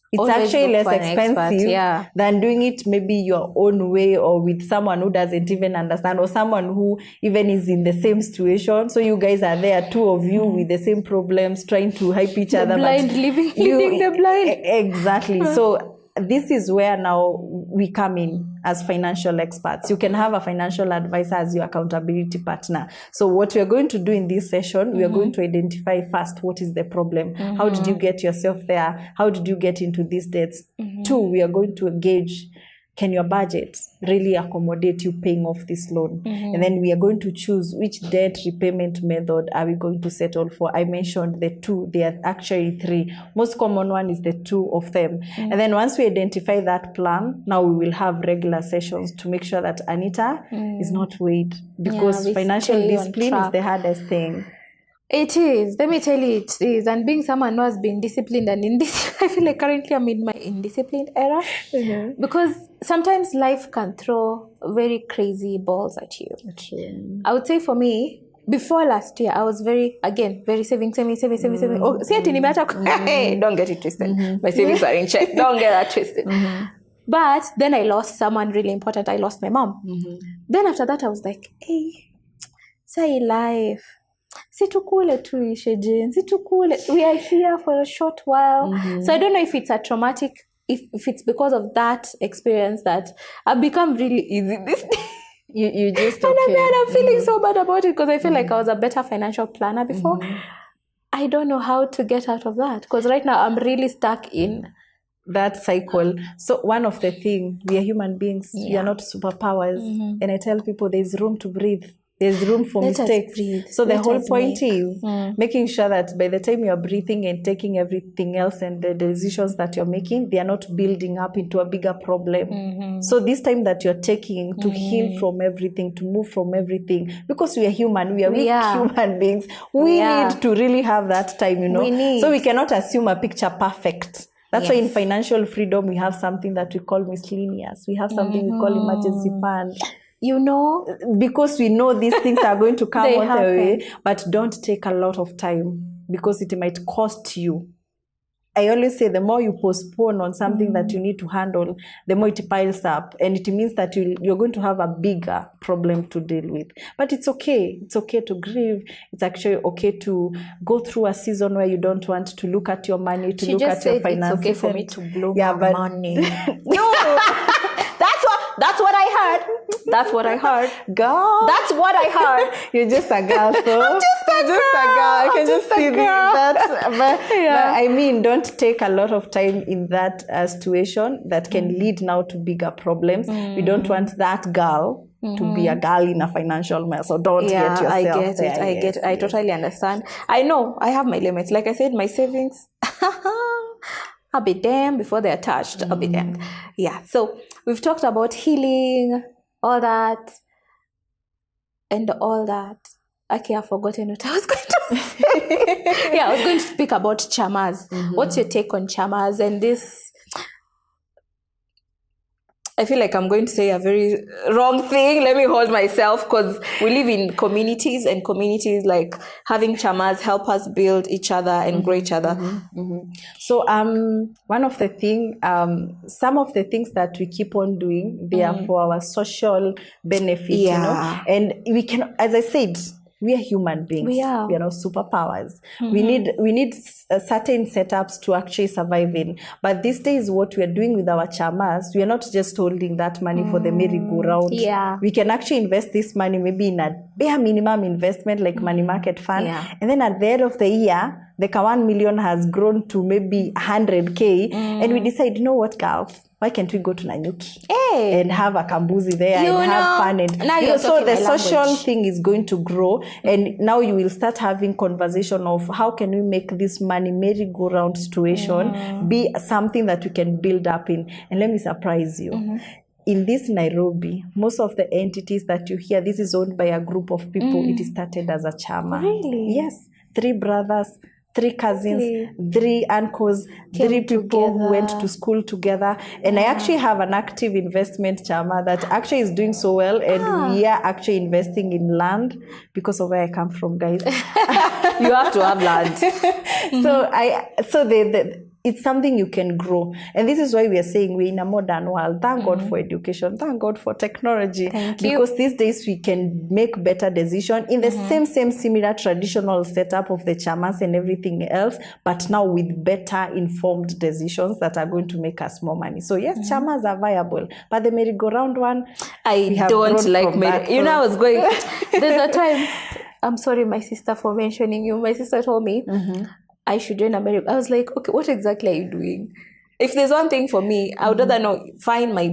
It's always actually less expensive than doing it maybe your own way or with someone who doesn't even understand or someone who even is in the same situation. So you guys are there, two of you with the same problems, trying to hype each other. Leading the blind. Exactly. So this is where now we come in as financial experts. You can have a financial advisor as your accountability partner. So what we are going to do in this session, we are going to identify first, what is the problem? How did you get yourself there? How did you get into these debts? Two, we are going to gauge, can your budget really accommodate you paying off this loan? And then we are going to choose which debt repayment method are we going to settle for. I mentioned the two, there are actually three. Most common one is the two of them. And then once we identify that plan, now we will have regular sessions to make sure that Anita is not weighed, because financial discipline is the hardest thing. It is. Let me tell you, it is. And being someone who has been disciplined and indisciplined, I feel like currently I'm in my indisciplined era. Because sometimes life can throw very crazy balls at you. I would say for me, before last year, I was very saving. Oh, hey, don't get it twisted. My savings are in check. Don't get that twisted. But then I lost someone really important. I lost my mom. Then after that, I was like, hey, say life. Situkule tuishe Jane. Situkule. We are here for a short while. So I don't know if it's a traumatic, if it's because of that experience that I've become really easy this day. You just and I'm feeling so bad about it because I feel like I was a better financial planner before. I don't know how to get out of that because right now I'm really stuck in that cycle. So one of the things, we are human beings. We are not superpowers. And I tell people there's room to breathe. There's room for mistakes. So the whole point is making sure that by the time you're breathing and taking everything else and the decisions that you're making, they are not building up into a bigger problem. So this time that you're taking to heal from everything, to move from everything, because we are human, we are weak human beings. We need to really have that time, So we cannot assume a picture perfect. That's why in financial freedom, we have something that we call miscellaneous. We have something we call emergency fund. Because we know these things are going to come on the way, but don't take a lot of time because it might cost you. I always say the more you postpone on something that you need to handle, the more it piles up, and it means that you're going to have a bigger problem to deal with. But it's okay. It's okay to grieve. It's actually okay to go through a season where you don't want to look at your money, to look at your finances. It's okay for me to blow my money. No, that's what I heard. That's what I heard. Girl. That's what I heard. You're just a girl, so. I'm just a girl. I can just see that. But I mean, don't take a lot of time in that situation that can lead now to bigger problems. We don't want that girl to be a girl in a financial mess. So don't get yourself I get there. it. I get it. I totally understand. I know I have my limits. Like I said, my savings, I'll be damned before they're touched. I'll be damned. Yeah. So we've talked about healing, all that, and all that. Okay, I've forgotten what I was going to say. Yeah, I was going to speak about chamas. What's your take on chamas and this? I feel like I'm going to say a very wrong thing. Let me hold myself, because we live in communities, and communities, like having chamas help us build each other and grow each other. So one of the things, some of the things that we keep on doing, they are for our social benefit, you know, and we can, as I said, we are human beings. We are not superpowers. We need certain setups to actually survive in. But these days, what we are doing with our chamas, we are not just holding that money for the merry-go-round. We can actually invest this money maybe in a bare minimum investment like money market fund. And then at the end of the year, the 1 million has grown to maybe 100K. And we decide, you know what, girls? Why can't we go to Nanyuki and have a kambuzi there and have fun? And so the social thing is going to grow. And now you will start having conversation of how can we make this money merry-go-round situation be something that we can build up in. And let me surprise you. In this Nairobi, most of the entities that you hear, this is owned by a group of people. It started as a chama. Really? Yes. 3 brothers, 3 cousins, 3 uncles, 3 people who went to school together. And I actually have an active investment chama that actually is doing so well. And we are actually investing in land because of where I come from, guys. You have to have land. It's something you can grow. And this is why we are saying we're in a modern world. Thank God for education. Thank God for technology. Because these days we can make better decisions in the same similar traditional setup of the chamas and everything else, but now with better informed decisions that are going to make us more money. So yes, chamas are viable. But the merry-go-round one, I don't like merry. You know, I was going, there's a time, I'm sorry, my sister, for mentioning you. My sister told me, I should join America. I was like, okay, what exactly are you doing? If there's one thing for me, I would rather know, fine, my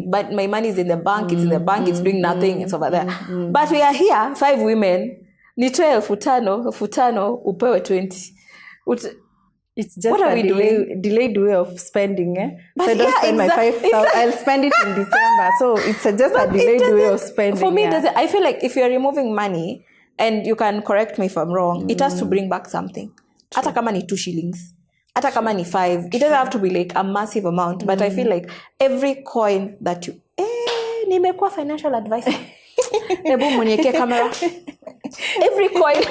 money is in the bank, it's in the bank, it's doing nothing, and stuff like that. But we are here, 5 women, nitoe 5,000, upewe 20. It's just a delayed way of spending, But so I don't spend my 5,000, I'll spend it in December. So it's just a delayed way of spending. For me, I feel like if you're removing money, and you can correct me if I'm wrong, it has to bring back something. Hata kama ni 2 shillings, hata kama ni 5, it doesn't have to be like a massive amount. But I feel like every coin that you nimekuwa financial advisor. Ebu mwenyeke camera. Every coin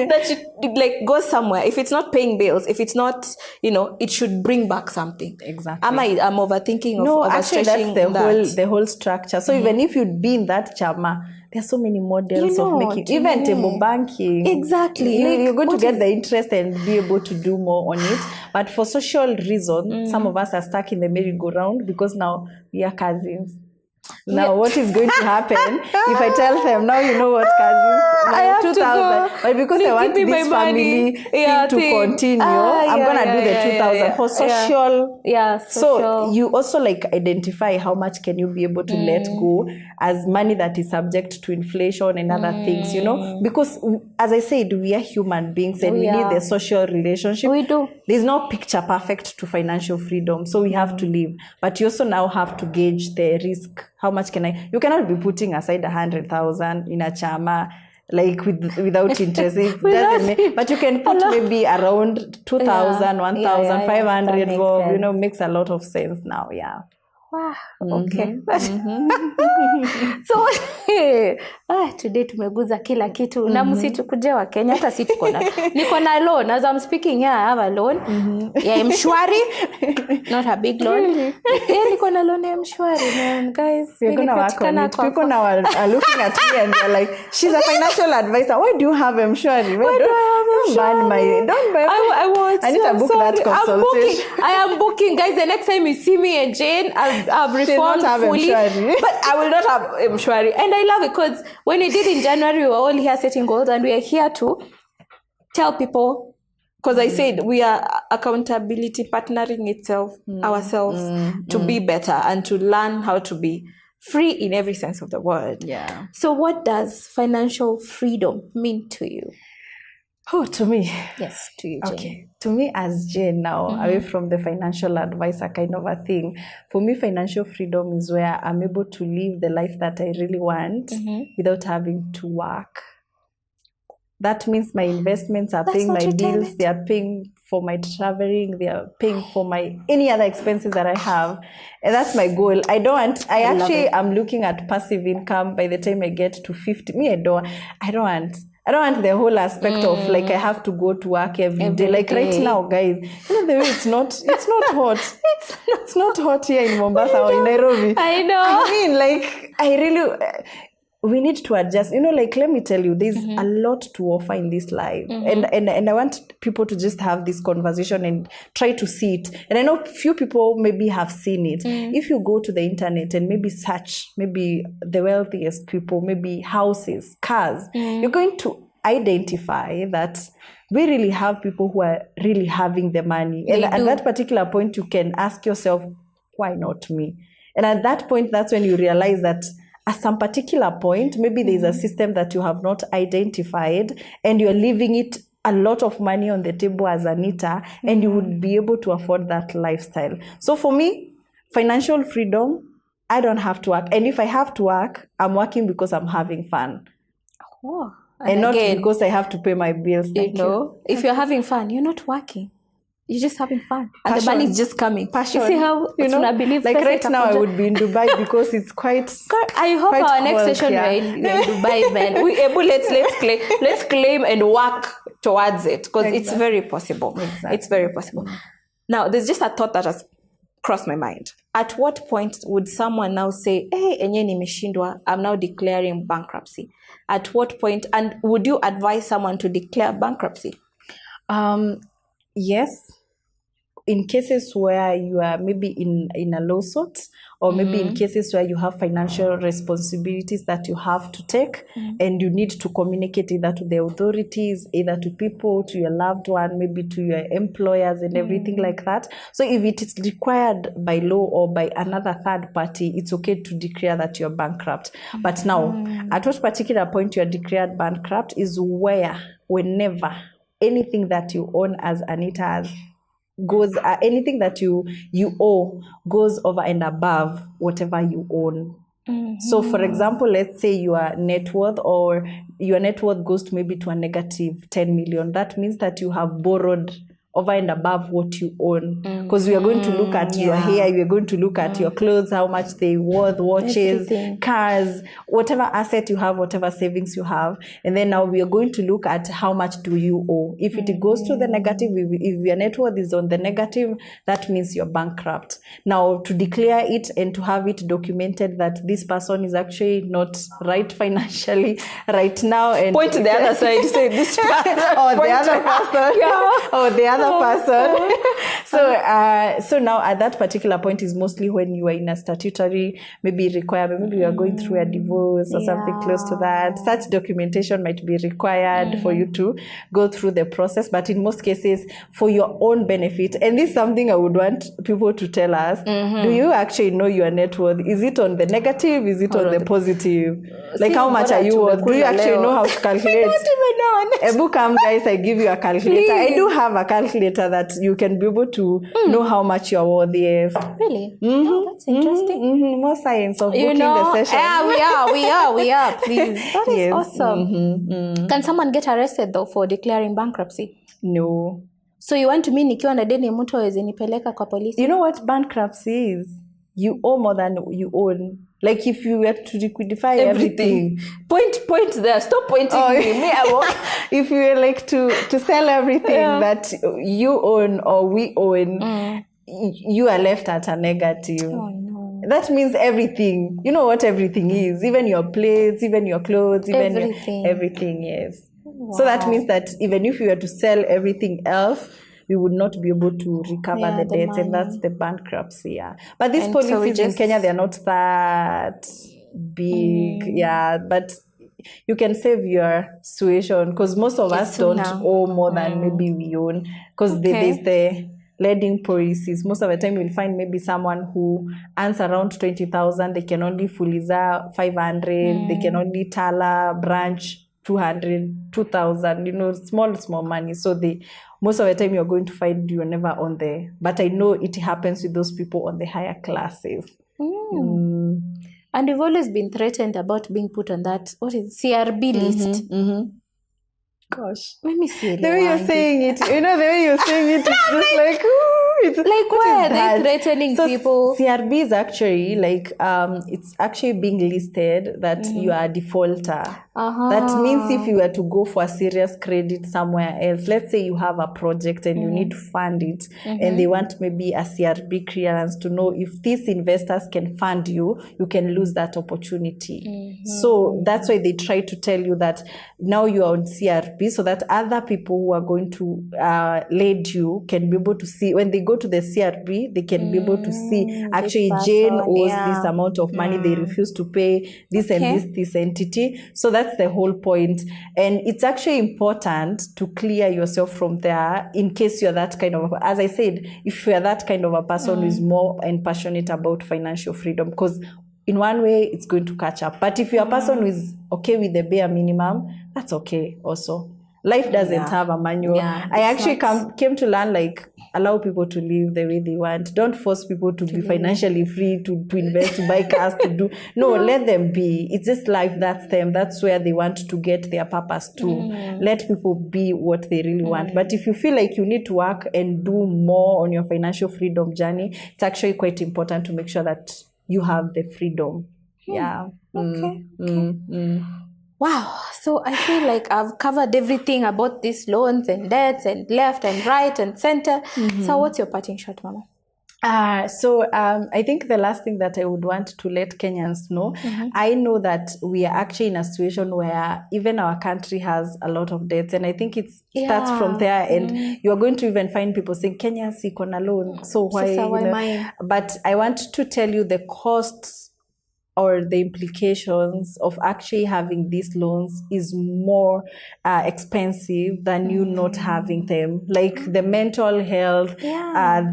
that you like goes somewhere. If it's not paying bills, if it's not, you know, it should bring back something. Exactly. I'm overthinking. No, actually that's the whole structure. So even if you'd be in that chama, there's so many models of making, even table banking. Exactly. You're going to get the interest and be able to do more on it. But for social reasons, some of us are stuck in the merry-go-round because now we are cousins. Now, what is going to happen if I tell them, now you know what, cousins, I have 2,000, but because I want this family thing to continue, I'm going to do the 2,000 for social. So you also like identify how much can you be able to let go as money that is subject to inflation and other things, you know, because as I said, we are human beings and we need the social relationship. We do. There's no picture perfect to financial freedom, so we have to live. But you also now have to gauge the risk. How much can I? You cannot be putting aside 100,000 in a chama like without interest. It doesn't make, but you can put maybe around 2,000, 1,500. Well, you know, makes a lot of sense now. Yeah. Wow. Okay. So today tumeguza kila kitu na msitukuje wa Kenya, hata si tuko na niko na loan. As I'm speaking here, I have a loan. Yeah, Mshwari, not a big loan. Yeah, niko na loan ya Mshwari, man. Guys, we're gonna work on it. People now are looking at me and they're like, she's a financial advisor. Why do you have Mshwari? Why do I have Mshwari? Don't buy my. I need to book that consultation. I am booking, guys. The next time you see me and Jane, I'll I've reformed fully, but I will not have mshwari. And I love it because when we did in January, we were all here setting goals, and we are here to tell people, because I said we are accountability partnering ourselves to be better and to learn how to be free in every sense of the word. Yeah. So what does financial freedom mean to you? Oh, to me. Yes, to you, Jane. Okay. To me as Jane now, away from the financial advisor kind of a thing, for me, financial freedom is where I'm able to live the life that I really want without having to work. That means my investments are paying my bills, they are paying for my traveling, they are paying for my any other expenses that I have. And that's my goal. I am looking at passive income by the time I get to 50. I don't want the whole aspect of like I have to go to work every day. Like right now, guys, you know the way it's not hot. It's not hot here in Mombasa or in Nairobi. I know. I mean, like I really we need to adjust. You know, like let me tell you, there's a lot to offer in this life. And I want people to just have this conversation and try to see it. And I know few people maybe have seen it. If you go to the internet and maybe search maybe the wealthiest people, maybe houses, cars, you're going to identify that we really have people who are really having the money. And at that particular point, you can ask yourself, why not me? And at that point, that's when you realize that at some particular point, maybe there's a system that you have not identified and you're leaving it a lot of money on the table as Anita, and you would be able to afford that lifestyle. So for me, financial freedom, I don't have to work. And if I have to work, I'm working because I'm having fun. Oh, and not because I have to pay my bills. If you're having fun, you're not working. You're just having fun. And passion. The money is just coming. Passion. You see how I believe like right now I would be in Dubai because it's quite I hope our next session we're in Dubai, man. Let's claim and work towards it because it's very possible. Exactly. It's very possible. Now, there's just a thought that has crossed my mind. At what point would someone now say, hey, enye nimeshindwa, I'm now declaring bankruptcy? At what point, and would you advise someone to declare bankruptcy? Yes. In cases where you are maybe in a lawsuit, or maybe in cases where you have financial responsibilities that you have to take, and you need to communicate either to the authorities, either to people, to your loved one, maybe to your employers and everything like that. So if it is required by law or by another third party, it's okay to declare that you're bankrupt. But now, at what particular point you're declared bankrupt is whenever anything that you own as Anita goes, anything that you owe goes over and above whatever you own. So for example, let's say your net worth goes to maybe to a negative 10 million. That means that you have borrowed over and above what you own. Because we are going to look at your hair, we are going to look at your clothes, how much they worth, watches, cars, whatever asset you have, whatever savings you have. And then now we are going to look at how much do you owe. If it goes to the negative, if your net worth is on the negative, that means you're bankrupt. Now, to declare it and to have it documented that this person is actually not right financially right now. And point to the other side, say this person. Or the other person. Or the other person. So now at that particular point is mostly when you are in a statutory maybe requirement, maybe you are going through a divorce or something close to that. Such documentation might be required for you to go through the process, but in most cases for your own benefit. And this is something I would want people to tell us. Do you actually know your net worth? Is it on the negative? Is it on the positive? Like how much are you worth? Do you actually know how to calculate? I don't even know. Ebu, come guys, I give you a calculator. Please. I do have a calculator that you can be able to know how much you're worth. Yes. Really? Oh, that's interesting. More science of booking the session. Yeah, we are. Please. That is awesome. Can someone get arrested though for declaring bankruptcy? No. So you want to mean nikiwa na deni mtu hawezi nipeleka kwa polisi? You know what bankruptcy is? You owe more than you own. Like if you were to liquidify everything. Point there. Stop pointing me. If you were like to sell everything that you own or we own, you are left at a negative. Oh, no. That means everything. You know what everything is. Even your plates, even your clothes, even everything, yes. Wow. So that means that even if you were to sell everything else, we would not be able to recover the debts, and that's the bankruptcy. Yeah, but these policies in Kenya, they're not that big. Yeah, but you can save your situation, because most of us don't owe more than maybe we own, because there's the lending policies. Most of the time you'll find maybe someone who earns around 20,000, they can only fuliza 500, they can only tala branch 200, 2,000, you know, small money. So most of the time you're going to find you're never on there. But I know it happens with those people on the higher classes. And we've always been threatened about being put on that, what is CRB list? Gosh, let me see. The way you're saying it, you know, the way you're saying it, it's just like, ooh, it's like, why are they threatening people? CRB is actually like, it's actually being listed that you are a defaulter. That means if you were to go for a serious credit somewhere else, let's say you have a project and you need to fund it, and they want maybe a CRB clearance to know if these investors can fund you, you can lose that opportunity. So that's why they try to tell you that now you are on CRB, so that other people who are going to lend you can be able to see, when they go to the CRB, they can be able to see, actually Jane owes this amount of money, they refuse to pay this and this entity. So that's the whole point. And it's actually important to clear yourself from there in case you're that kind of, as I said, if you're that kind of a person who is more and passionate about financial freedom, because in one way it's going to catch up. But if you're a person who is okay with the bare minimum, that's okay also. Life doesn't have a manual. I actually came to learn, like, allow people to live the way they want. Don't force people to be financially free, to invest, to buy cars, to do. No, let them be. It's just life. That's them. That's where they want to get their purpose to. Let people be what they really want. But if you feel like you need to work and do more on your financial freedom journey, it's actually quite important to make sure that you have the freedom. Yeah. Wow. So I feel like I've covered everything about these loans and debts and left and right and center. So what's your parting shot, Mama? I think the last thing that I would want to let Kenyans know, I know that we are actually in a situation where even our country has a lot of debts, and I think it starts from there, and you're going to even find people saying, Kenya sick on a loan, so why? But I want to tell you the costs or the implications of actually having these loans is more expensive than you not having them. Like the mental health, like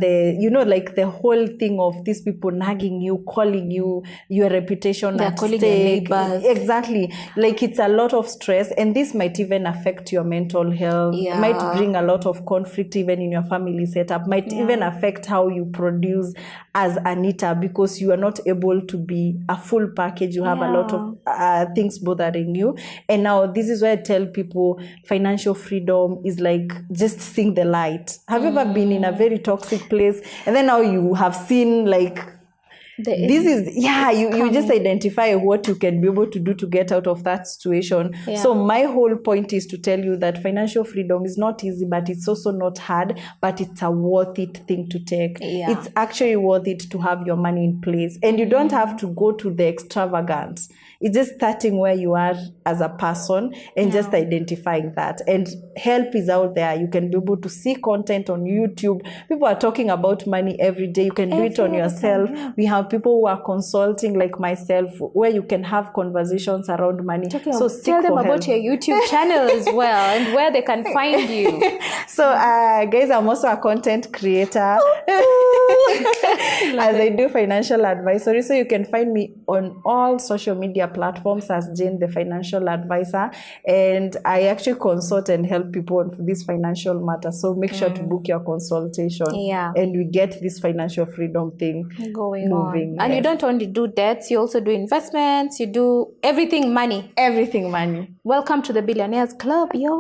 the whole thing of these people nagging you, calling you, your reputation at stake. Exactly. Like it's a lot of stress, and this might even affect your mental health. It might bring a lot of conflict even in your family setup. Might even affect how you produce as Anita, because you are not able to be a full package. You have a lot of things bothering you. And now this is where I tell people financial freedom is like just seeing the light. Have you ever been in a very toxic place, and then now you have seen like you just identify what you can be able to do to get out of that situation. So my whole point is to tell you that financial freedom is not easy, but it's also not hard, but it's a worth it thing to take. It's actually worth it to have your money in place, and you don't have to go to the extravagance. It's just starting where you are as a person and just identifying that. And help is out there. You can be able to see content on YouTube. People are talking about money every day. You can do it on yourself. We have people who are consulting like myself, where you can have conversations around money. So tell them about your YouTube channel as well, and where they can find you. So guys, I'm also a content creator. As I do financial advisory. So you can find me on all social media platforms as Jane the Financial Advisor, and I actually consult and help people on this financial matter. So make sure to book your consultation, and we get this financial freedom thing going moving. And you don't only do debts, you also do investments, you do everything money. Welcome to the Billionaires Club, yo.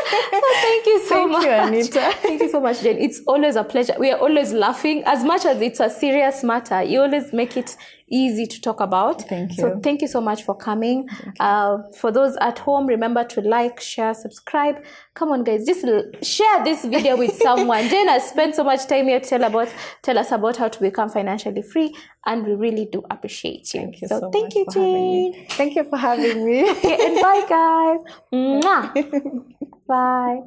Thank you so much. Thank you, Anita. Thank you so much, Jane. It's always a pleasure. We are always laughing. As much as it's a serious matter, you always make it easy to talk about. Thank you. So thank you so much for coming. For those at home, remember to like, share, subscribe. Come on, guys, just share this video with someone. Jane has spent so much time here to tell us about how to become financially free, and we really do appreciate you. Thank you so thank you, Jane. Thank you for having me. Okay, and bye, guys. Mwah. Bye.